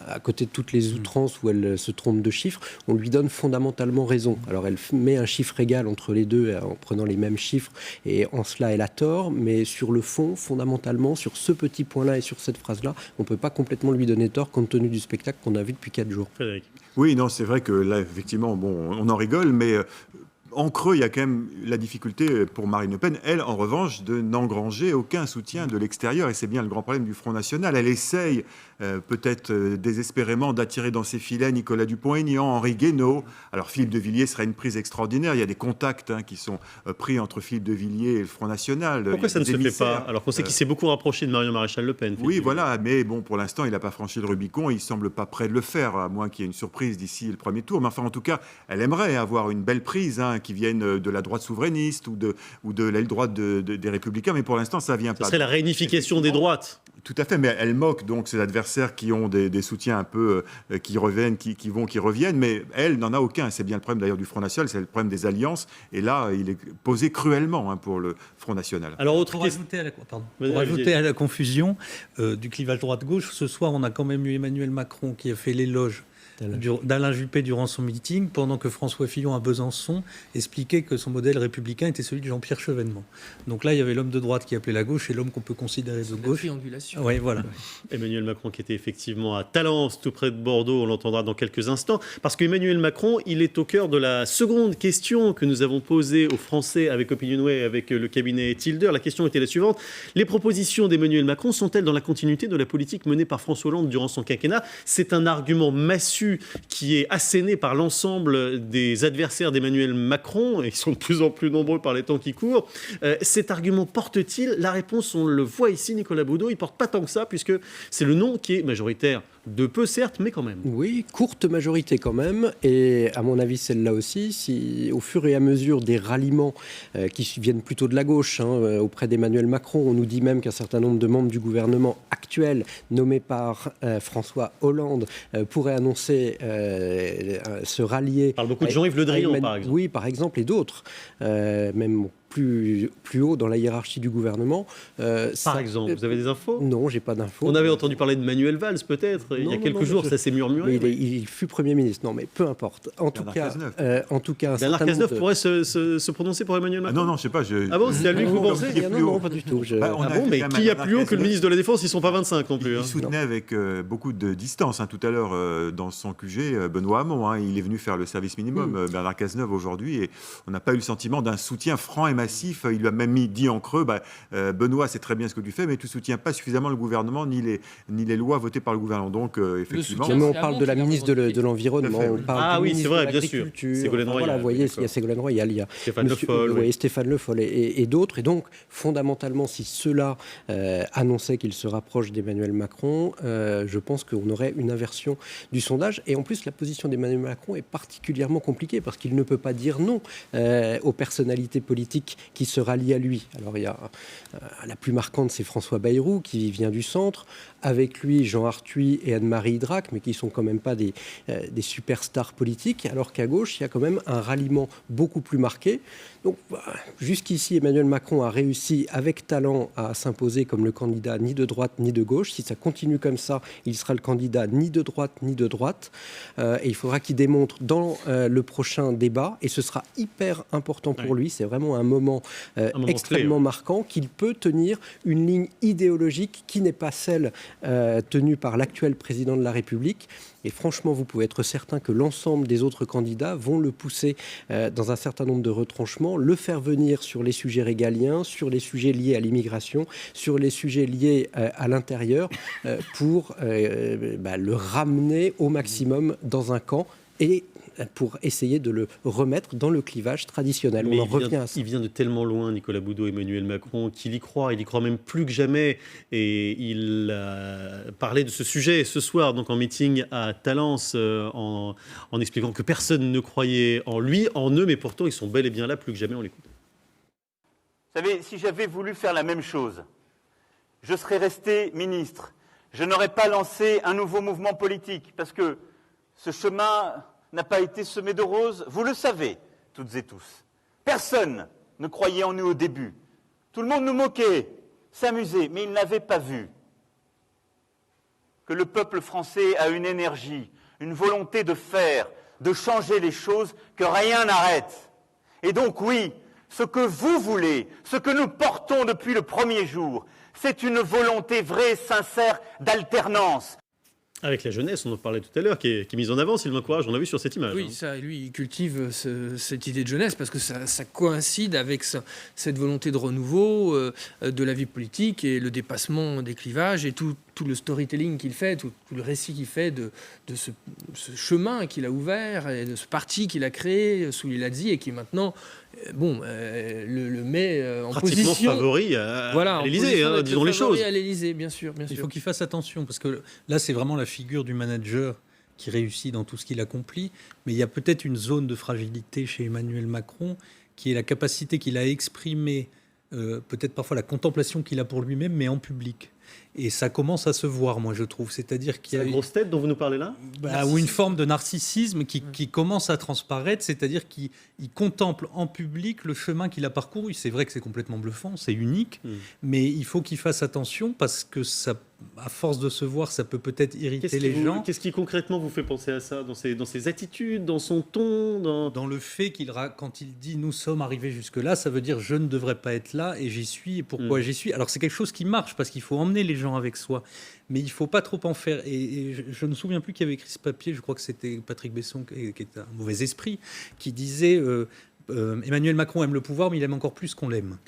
à côté de toutes les outrances où elle se trompe de chiffres, on lui donne fondamentalement raison. Alors elle met un chiffre égal entre les deux en prenant les mêmes chiffres, et en cela elle a tort, mais sur le fond, fondamentalement, sur ce petit point-là et sur cette phrase-là, on ne peut pas complètement lui donner tort compte tenu du spectacle qu'on a vu depuis 4 jours. Frédéric. Oui, non, c'est vrai que là, effectivement, bon, on en rigole, mais en creux, il y a quand même la difficulté pour Marine Le Pen, elle, en revanche, de n'engranger aucun soutien de l'extérieur. Et c'est bien le grand problème du Front National. Elle essaye peut-être désespérément d'attirer dans ses filets Nicolas Dupont-Aignan, Henri Guénaud. Alors Philippe de Villiers serait une prise extraordinaire. Il y a des contacts qui sont pris entre Philippe de Villiers et le Front National. Pourquoi ça ne se fait pas? Alors qu'on sait qu'il s'est beaucoup rapproché de Marion Maréchal Le Pen. Oui, voilà, mais bon, pour l'instant, il n'a pas franchi le Rubicon. Il ne semble pas prêt de le faire, à moins qu'il y ait une surprise d'ici le premier tour. Mais enfin, en tout cas, elle aimerait avoir une belle prise qui vienne de la droite souverainiste ou de l'aile droite des Républicains. Mais pour l'instant, ça ne vient pas. Ce serait la réunification des droites. Tout à fait, mais elle moque donc ses adversaires qui ont des soutiens un peu qui reviennent, qui reviennent, mais elle n'en a aucun. C'est bien le problème d'ailleurs du Front National, c'est le problème des alliances. Et là, il est posé cruellement pour le Front National. Alors, pour ajouter à la confusion du clivage droite-gauche, ce soir, on a quand même eu Emmanuel Macron qui a fait l'éloge d'Alain Juppé durant son meeting, pendant que François Fillon à Besançon expliquait que son modèle républicain était celui de Jean-Pierre Chevènement. Donc là, il y avait l'homme de droite qui appelait la gauche et l'homme qu'on peut considérer de gauche. Triangulation. Oui, voilà. Emmanuel Macron qui était effectivement à Talence, tout près de Bordeaux, on l'entendra dans quelques instants, parce qu'Emmanuel Macron, il est au cœur de la seconde question que nous avons posée aux Français avec Opinionway et avec le cabinet Tilder. La question était la suivante: les propositions d'Emmanuel Macron sont-elles dans la continuité de la politique menée par François Hollande durant son quinquennat? C'est un argument massu qui est asséné par l'ensemble des adversaires d'Emmanuel Macron, et ils sont de plus en plus nombreux par les temps qui courent. Cet argument porte-t-il? La réponse, on le voit ici, Nicolas Boudot, il ne porte pas tant que ça, puisque c'est le nom qui est majoritaire. De peu, certes, mais quand même. Oui, courte majorité quand même. Et à mon avis, celle-là aussi, si au fur et à mesure des ralliements qui viennent plutôt de la gauche auprès d'Emmanuel Macron, on nous dit même qu'un certain nombre de membres du gouvernement actuel, nommés par François Hollande, pourraient annoncer se rallier. On parle beaucoup de Jean-Yves Le Drian, par exemple. Oui, par exemple, et d'autres. Même plus haut dans la hiérarchie du gouvernement. Par exemple, vous avez des infos? Non, j'ai pas d'infos. On avait entendu parler de Manuel Valls, peut-être, il y a quelques jours, ça s'est murmuré. Il fut Premier ministre. Non, mais peu importe. En tout cas, Bernard Cazeneuve pourrait se prononcer pour Emmanuel Macron? Non, je sais pas. Ah bon, c'est à lui que vous pensez? Non, pas du tout. Mais qui a plus haut que le ministre de la Défense? Ils ne sont pas 25 non plus. Il soutenait avec beaucoup de distance. Tout à l'heure, dans son QG, Benoît Hamon, il est venu faire le service minimum, Bernard Cazeneuve aujourd'hui, et on n'a pas eu le sentiment d'un soutien franc et massif. Il lui a même dit en creux, Benoît, c'est très bien ce que tu fais, mais tu ne soutiens pas suffisamment le gouvernement ni les lois votées par le gouvernement. Donc, effectivement... Mais on parle de la ministre de l'Environnement, on parle du ministre de l'Agriculture. Ségolène Royal. Voilà, vous voyez, il y a Ségolène Royal, il y a Stéphane Le Foll et d'autres. Et donc, fondamentalement, si ceux-là annonçaient qu'ils se rapprochent d'Emmanuel Macron, je pense qu'on aurait une inversion du sondage. Et en plus, la position d'Emmanuel Macron est particulièrement compliquée parce qu'il ne peut pas dire non aux personnalités politiques qui se rallient à lui. Alors, il y a la plus marquante, c'est François Bayrou, qui vient du centre. Avec lui, Jean Arthuis et Anne-Marie Idrac, mais qui ne sont quand même pas des superstars politiques, alors qu'à gauche, il y a quand même un ralliement beaucoup plus marqué. Donc, jusqu'ici, Emmanuel Macron a réussi avec talent à s'imposer comme le candidat ni de droite ni de gauche. Si ça continue comme ça, il sera le candidat ni de droite ni de droite. Et il faudra qu'il démontre dans le prochain débat, et ce sera hyper important pour lui, c'est vraiment un moment moment extrêmement clé, marquant, qu'il peut tenir une ligne idéologique qui n'est pas celle tenue par l'actuel président de la République. Et franchement, vous pouvez être certain que l'ensemble des autres candidats vont le pousser dans un certain nombre de retranchements, le faire venir sur les sujets régaliens, sur les sujets liés à l'immigration, sur les sujets liés à l'intérieur, pour le ramener au maximum dans un camp et pour essayer de le remettre dans le clivage traditionnel. Mais on en revient à ça. Il vient de tellement loin, Nicolas Boudot, Emmanuel Macron, qu'il y croit même plus que jamais. Et il a parlé de ce sujet ce soir, donc en meeting à Talence, en expliquant que personne ne croyait en lui, en eux, mais pourtant ils sont bel et bien là, plus que jamais, on l'écoute. Vous savez, si j'avais voulu faire la même chose, je serais resté ministre. Je n'aurais pas lancé un nouveau mouvement politique, parce que ce chemin n'a pas été semé de roses, vous le savez, toutes et tous. Personne ne croyait en nous au début. Tout le monde nous moquait, s'amusait, mais il n'avait pas vu que le peuple français a une énergie, une volonté de faire, de changer les choses, que rien n'arrête. Et donc oui, ce que vous voulez, ce que nous portons depuis le premier jour, c'est une volonté vraie, sincère, d'alternance. Avec la jeunesse, on en parlait tout à l'heure, qui est mise en avant, Sylvain Courage, on l'a vu sur cette image. Oui, ça, lui, il cultive cette idée de jeunesse parce que ça coïncide avec cette volonté de renouveau de la vie politique et le dépassement des clivages et tout le storytelling qu'il fait, tout le récit qu'il fait de ce chemin qu'il a ouvert et de ce parti qu'il a créé sous Lilazzi et qui maintenant le met en pratiquement position favori à l'Élysée, disons les choses. À l'Élysée, bien sûr. Il faut qu'il fasse attention parce que là, c'est vraiment la figure du manager qui réussit dans tout ce qu'il accomplit. Mais il y a peut-être une zone de fragilité chez Emmanuel Macron qui est la capacité qu'il a exprimée, peut-être parfois la contemplation qu'il a pour lui-même, mais en public. Et ça commence à se voir, moi, je trouve. C'est-à-dire qu'il y a la grosse tête dont vous nous parlez là, ou une forme de narcissisme qui commence à transparaître, c'est-à-dire qu'il contemple en public le chemin qu'il a parcouru. C'est vrai que c'est complètement bluffant, c'est unique, mais il faut qu'il fasse attention parce que ça, à force de se voir, ça peut peut-être irriter les gens. Qu'est-ce qui concrètement vous fait penser à ça, dans ses attitudes, dans son ton, dans le fait quand il dit « nous sommes arrivés jusque-là », ça veut dire « je ne devrais pas être là et j'y suis et pourquoi j'y suis ». Alors c'est quelque chose qui marche parce qu'il faut emmener les gens avec soi, mais il ne faut pas trop en faire. Et je ne me souviens plus qui avait écrit ce papier, je crois que c'était Patrick Besson, qui est un mauvais esprit, qui disait Emmanuel Macron aime le pouvoir, mais il aime encore plus qu'on l'aime.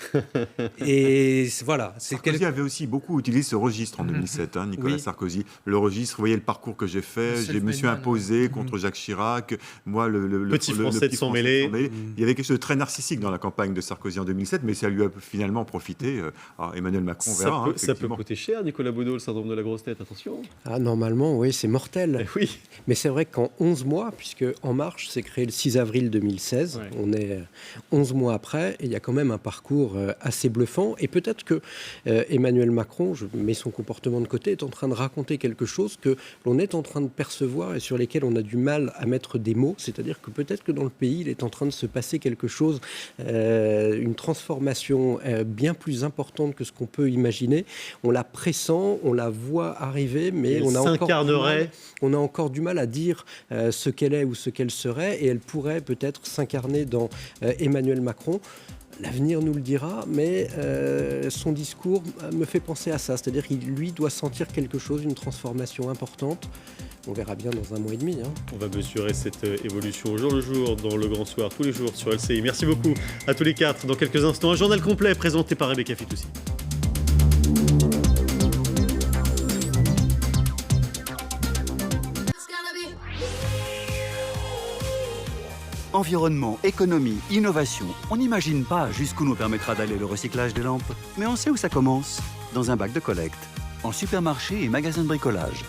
Et voilà. Sarkozy avait aussi beaucoup utilisé ce registre en 2007, Nicolas Sarkozy. Le registre, vous voyez le parcours que j'ai fait, je me suis imposé contre Jacques Chirac, moi le petit Français de s'en mêler. Il y avait quelque chose de très narcissique dans la campagne de Sarkozy en 2007, mais ça lui a finalement profité. Alors, Emmanuel Macron verra. Ça peut coûter cher, Nicolas Boudot, le syndrome de la grosse tête, attention. Normalement, oui, c'est mortel. Oui. Mais c'est vrai qu'en 11 mois, puisque En Marche s'est créé le 6 avril 2016, on est 11 mois après, et il y a quand même un parcours assez bluffant. Et peut-être que Emmanuel Macron, je mets son comportement de côté, est en train de raconter quelque chose que l'on est en train de percevoir et sur lesquels on a du mal à mettre des mots. C'est-à-dire que peut-être que dans le pays, il est en train de se passer quelque chose, une transformation bien plus importante que ce qu'on peut imaginer. On la pressent, on la voit arriver, mais on a encore du mal à dire ce qu'elle est ou ce qu'elle serait, et elle pourrait peut-être s'incarner dans Emmanuel Macron. L'avenir nous le dira, mais son discours me fait penser à ça. C'est-à-dire qu'il, lui, doit sentir quelque chose, une transformation importante. On verra bien dans un mois et demi. On va mesurer cette évolution au jour le jour, dans le Grand Soir, tous les jours sur LCI. Merci beaucoup à tous les quatre. Dans quelques instants, un journal complet présenté par Rebecca Fitoussi. Environnement, économie, innovation, on n'imagine pas jusqu'où nous permettra d'aller le recyclage des lampes. Mais on sait où ça commence, dans un bac de collecte, en supermarché et magasin de bricolage.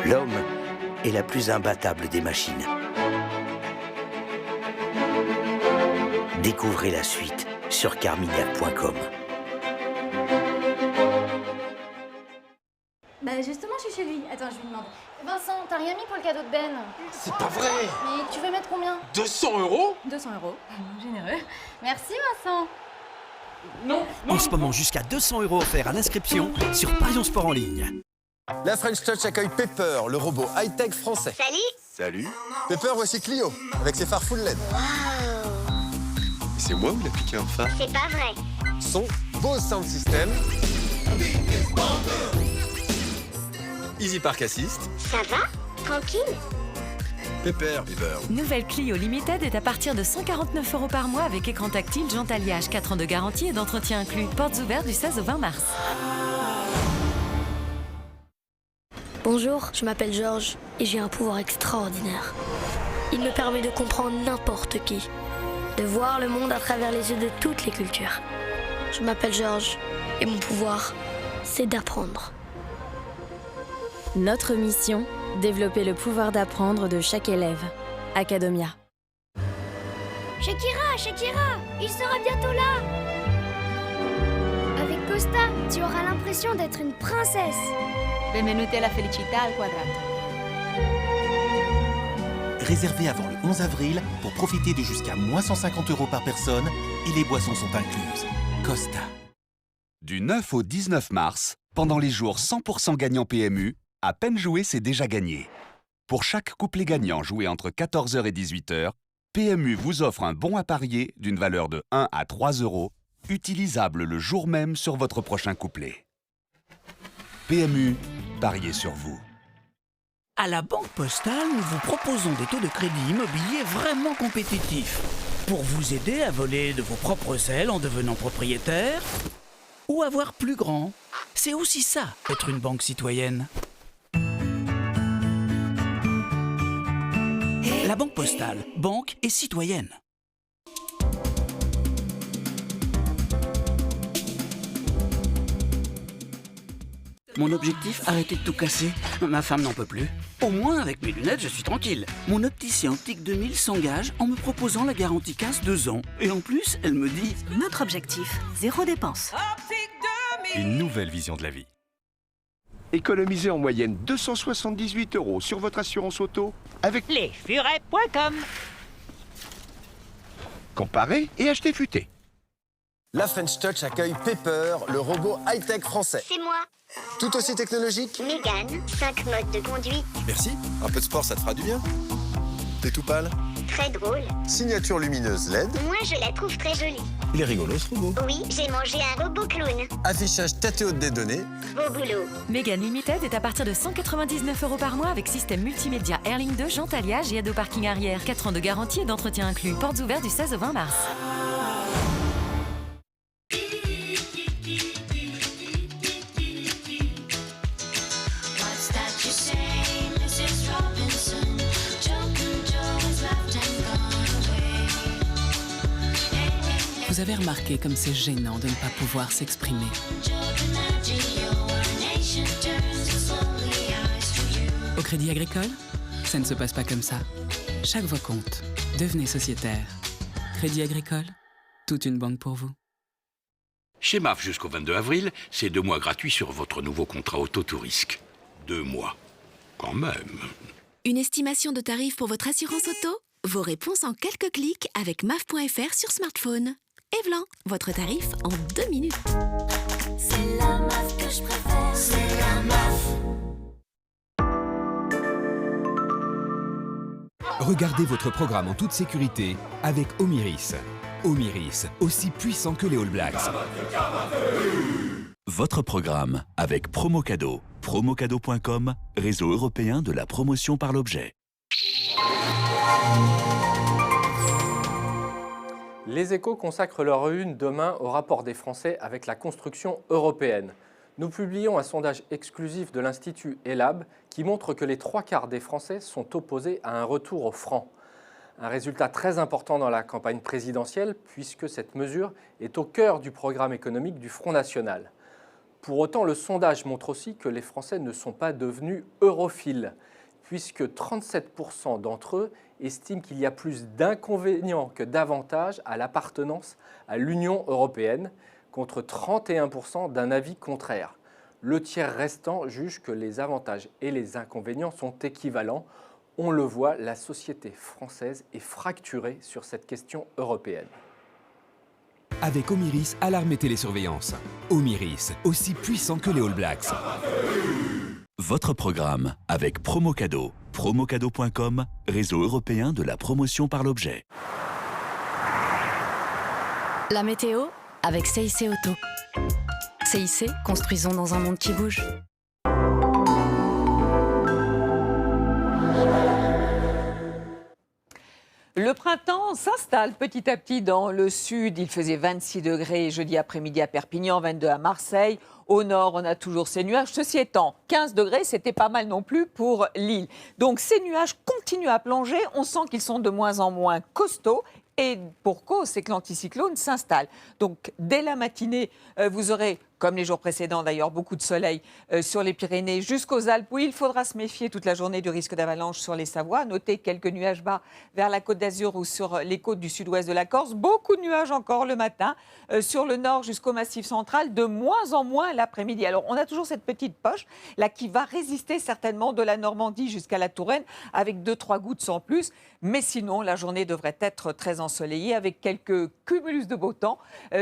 L'homme est la plus imbattable des machines. Découvrez la suite sur carmignac.com. Bah justement, je suis chez lui. Attends, je lui demande. Vincent, t'as rien mis pour le cadeau de Ben? C'est pas vrai! Mais tu veux mettre combien? 200 €? 200 €. Généreux. Merci Vincent. Non. En ce moment, jusqu'à 200 € offerts à l'inscription sur Parions Sport en ligne. La French Touch accueille Pepper, le robot high-tech français. Salut. Salut. Pepper, voici Clio, avec ses phares full LED. Wow. C'est moi ou il a piqué un phare? C'est pas vrai. Son Bose Sound System. Easy Park Assist. Ça va? Tranquille? Pepper. Nouvelle Clio Limited est à partir de 149 € par mois avec écran tactile, jante alliage, 4 ans de garantie et d'entretien inclus. Portes ouvertes du 16 au 20 mars. Bonjour, je m'appelle Georges et j'ai un pouvoir extraordinaire. Il me permet de comprendre n'importe qui, de voir le monde à travers les yeux de toutes les cultures. Je m'appelle Georges et mon pouvoir, c'est d'apprendre. Notre mission, développer le pouvoir d'apprendre de chaque élève. Academia. Shakira, il sera bientôt là. Avec Costa, tu auras l'impression d'être une princesse. Benvenuti alla felicità al quadrato. Réservé avant le 11 avril pour profiter de jusqu'à moins 150 € par personne et les boissons sont incluses. Costa. Du 9 au 19 mars, pendant les jours 100% gagnants PMU, à peine joué, c'est déjà gagné. Pour chaque couplet gagnant joué entre 14h et 18h, PMU vous offre un bon à parier d'une valeur de 1 à 3 €, utilisable le jour même sur votre prochain couplet. PMU, pariez sur vous. À la Banque Postale, nous vous proposons des taux de crédit immobilier vraiment compétitifs pour vous aider à voler de vos propres ailes en devenant propriétaire ou à voir plus grand. C'est aussi ça, être une banque citoyenne. La Banque Postale, banque et citoyenne. Mon objectif, arrêter de tout casser. Ma femme n'en peut plus. Au moins, avec mes lunettes, je suis tranquille. Mon opticien Optique 2000 s'engage en me proposant la garantie casse 2 ans. Et en plus, elle me dit... Notre objectif, 0 dépense. Une nouvelle vision de la vie. Économisez en moyenne 278 € sur votre assurance auto avec lesfurets.com. Comparez et achetez futé. La French Touch accueille Pepper, le robot high-tech français. C'est moi. Tout aussi technologique. Mégane, 5 modes de conduite. Merci. Un peu de sport, ça te fera du bien. T'es tout pâle. Très drôle. Signature lumineuse LED. Moi, je la trouve très jolie. Il est rigolo, ce robot. Oui, j'ai mangé un robot clown. Affichage tête haute des données. Beau boulot. Mégane Limited est à partir de 199 € par mois avec système multimédia Airlink 2, jante alliage et aide au parking arrière. 4 ans de garantie et d'entretien inclus. Portes ouvertes du 16 au 20 mars. Vous avez remarqué comme c'est gênant de ne pas pouvoir s'exprimer. Au Crédit Agricole, ça ne se passe pas comme ça. Chaque voix compte. Devenez sociétaire. Crédit Agricole, toute une banque pour vous. Chez MAF jusqu'au 22 avril, c'est 2 mois gratuits sur votre nouveau contrat auto tout risque. 2 mois. Quand même. Une estimation de tarif pour votre assurance auto? Vos réponses en quelques clics avec MAF.fr sur smartphone. Et voilà, votre tarif en 2 minutes. C'est la MAF que je préfère, c'est la MAF. Regardez votre programme en toute sécurité avec Omiris. Omiris, aussi puissant que les All Blacks. Votre programme avec Promocado. Promocado.com, réseau européen de la promotion par l'objet. Les Échos consacrent leur une demain au rapport des Français avec la construction européenne. Nous publions un sondage exclusif de l'Institut ELAB qui montre que les 3/4 des Français sont opposés à un retour au franc. Un résultat très important dans la campagne présidentielle puisque cette mesure est au cœur du programme économique du Front National. Pour autant, le sondage montre aussi que les Français ne sont pas devenus europhiles, puisque 37% d'entre eux estiment qu'il y a plus d'inconvénients que d'avantages à l'appartenance à l'Union européenne, contre 31% d'un avis contraire. Le tiers restant juge que les avantages et les inconvénients sont équivalents. On le voit, la société française est fracturée sur cette question européenne. Avec Omiris, alarme et télésurveillance. Omiris, aussi puissant que les All Blacks. Votre programme avec Promocado. Promocado.com, réseau européen de la promotion par l'objet. La météo avec CIC Auto. CIC, construisons dans un monde qui bouge. Le printemps s'installe petit à petit dans le sud. Il faisait 26 degrés jeudi après-midi à Perpignan, 22 à Marseille. Au nord, on a toujours ces nuages. Ceci étant, 15 degrés, c'était pas mal non plus pour Lille. Donc ces nuages continuent à plonger. On sent qu'ils sont de moins en moins costauds. Et pour cause, c'est que l'anticyclone s'installe. Donc dès la matinée, vous aurez, comme les jours précédents d'ailleurs, beaucoup de soleil sur les Pyrénées jusqu'aux Alpes, où il faudra se méfier toute la journée du risque d'avalanche sur les Savoies. Notez quelques nuages bas vers la Côte d'Azur ou sur les côtes du sud-ouest de la Corse. Beaucoup de nuages encore le matin sur le nord jusqu'au Massif central, de moins en moins l'après-midi. Alors on a toujours cette petite poche là qui va résister certainement de la Normandie jusqu'à la Touraine avec 2-3 gouttes sans plus. Mais sinon, la journée devrait être très ensoleillée avec quelques cumulus de beau temps,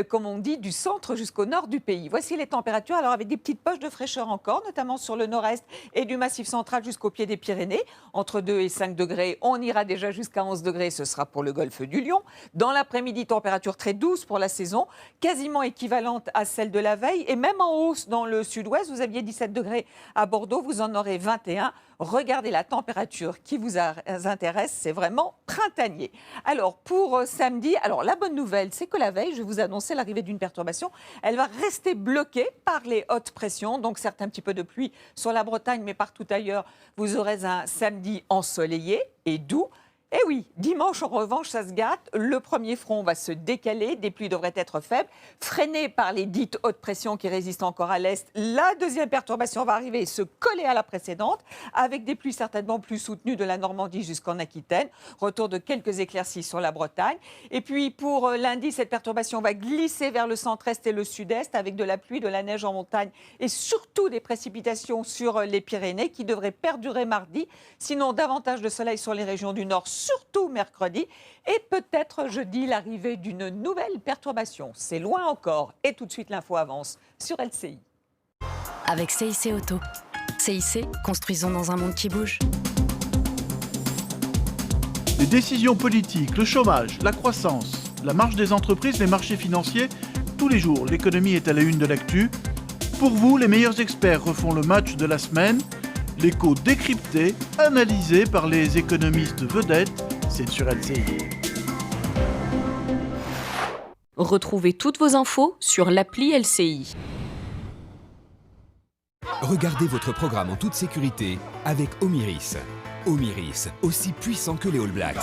comme on dit, du centre jusqu'au nord du pays. Voici les températures, alors avec des petites poches de fraîcheur encore, notamment sur le nord-est et du Massif central jusqu'au pied des Pyrénées. Entre 2 et 5 degrés, on ira déjà jusqu'à 11 degrés, ce sera pour le golfe du Lion. Dans l'après-midi, température très douce pour la saison, quasiment équivalente à celle de la veille. Et même en hausse dans le sud-ouest, vous aviez 17 degrés à Bordeaux, vous en aurez 21. Regardez la température qui vous intéresse, c'est vraiment printanier. Alors pour samedi, alors la bonne nouvelle, c'est que la veille, je vais vous annoncer l'arrivée d'une perturbation. Elle va rester bloquée par les hautes pressions, donc certes un petit peu de pluie sur la Bretagne, mais partout ailleurs, vous aurez un samedi ensoleillé et doux. Et oui, dimanche, en revanche, ça se gâte. Le premier front va se décaler, des pluies devraient être faibles, freinées par les dites hautes pressions qui résistent encore à l'est. La deuxième perturbation va arriver et se coller à la précédente, avec des pluies certainement plus soutenues de la Normandie jusqu'en Aquitaine. Retour de quelques éclaircies sur la Bretagne. Et puis pour lundi, cette perturbation va glisser vers le centre-est et le sud-est, avec de la pluie, de la neige en montagne et surtout des précipitations sur les Pyrénées qui devraient perdurer mardi. Sinon, davantage de soleil sur les régions du nord, surtout mercredi, et peut-être jeudi l'arrivée d'une nouvelle perturbation. C'est loin encore. Et tout de suite, l'info avance sur LCI. Avec CIC Auto. CIC, construisons dans un monde qui bouge. Les décisions politiques, le chômage, la croissance, la marge des entreprises, les marchés financiers, tous les jours, l'économie est à la une de l'actu. Pour vous, les meilleurs experts refont le match de la semaine. L'écho décrypté, analysé par les économistes vedettes, c'est sur LCI. Retrouvez toutes vos infos sur l'appli LCI. Regardez votre programme en toute sécurité avec Omiris. Omiris, aussi puissant que les All Blacks.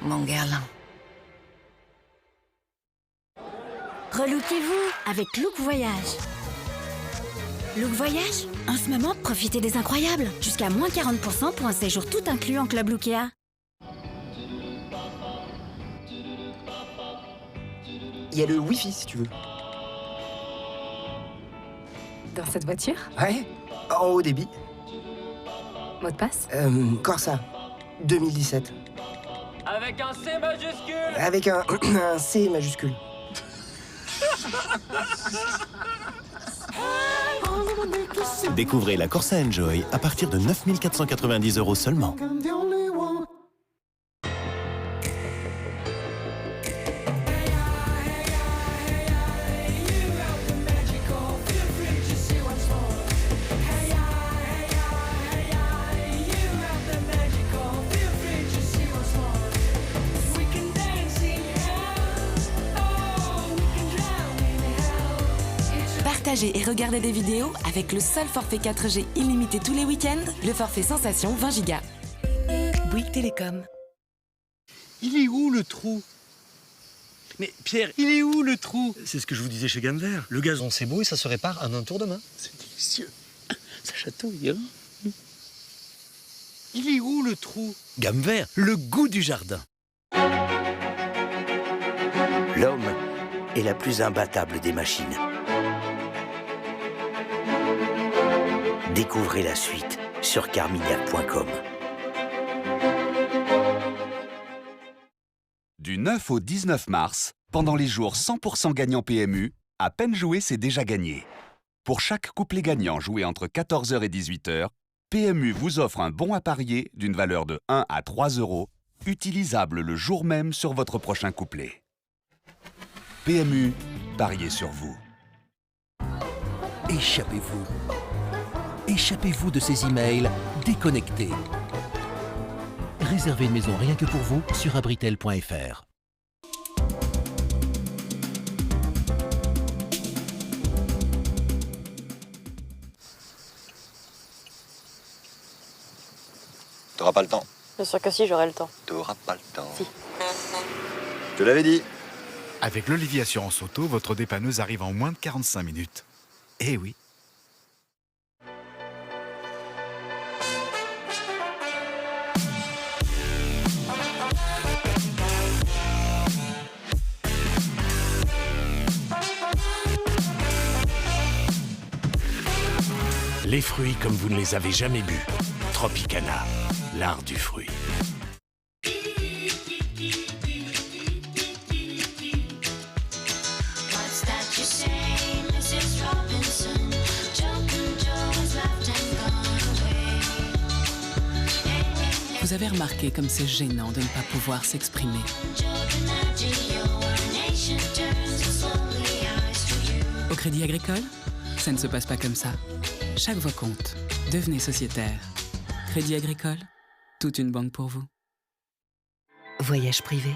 Mangerlin. Relookez-vous avec Look Voyage. Look Voyage, en ce moment, profitez des incroyables. Jusqu'à moins 40% pour un séjour tout inclus en Club Lookea. Il y a le Wi-Fi si tu veux. Dans cette voiture? Ouais, en haut débit. Mot de passe? Corsa, 2017. Avec un C majuscule. Avec un C majuscule. Découvrez la Corsa Enjoy à partir de 9 490 € seulement. Partagez et regardez des vidéos avec le seul forfait 4G illimité tous les week-ends, le forfait Sensation 20 Go. Bouygues Télécom. Il est où le trou? Mais Pierre, il est où le trou? C'est ce que je vous disais chez Gamme Vert. Le gazon c'est beau et ça se répare en un tour de main. C'est délicieux. Ça chatouille, hein? Il est où le trou? Gamme vert, le goût du jardin. L'homme est la plus imbattable des machines. Découvrez la suite sur carmignac.com. Du 9 au 19 mars, pendant les jours 100% gagnants PMU, à peine joué, c'est déjà gagné. Pour chaque couplet gagnant joué entre 14h et 18h, PMU vous offre un bon à parier d'une valeur de 1 à 3 €, utilisable le jour même sur votre prochain couplet. PMU, pariez sur vous. Échappez-vous. Échappez-vous de ces emails déconnectés. Réservez une maison rien que pour vous sur abritel.fr. T'auras pas le temps. Bien sûr que si, j'aurai le temps. T'auras pas le temps. Si. Je te l'avais dit. Avec l'Olivier Assurance Auto, votre dépanneuse arrive en moins de 45 minutes. Eh oui. Les fruits comme vous ne les avez jamais bu. Tropicana, l'art du fruit. Vous avez remarqué comme c'est gênant de ne pas pouvoir s'exprimer. Au Crédit Agricole, ça ne se passe pas comme ça. Chaque voix compte. Devenez sociétaire. Crédit Agricole, toute une banque pour vous. Voyage privé.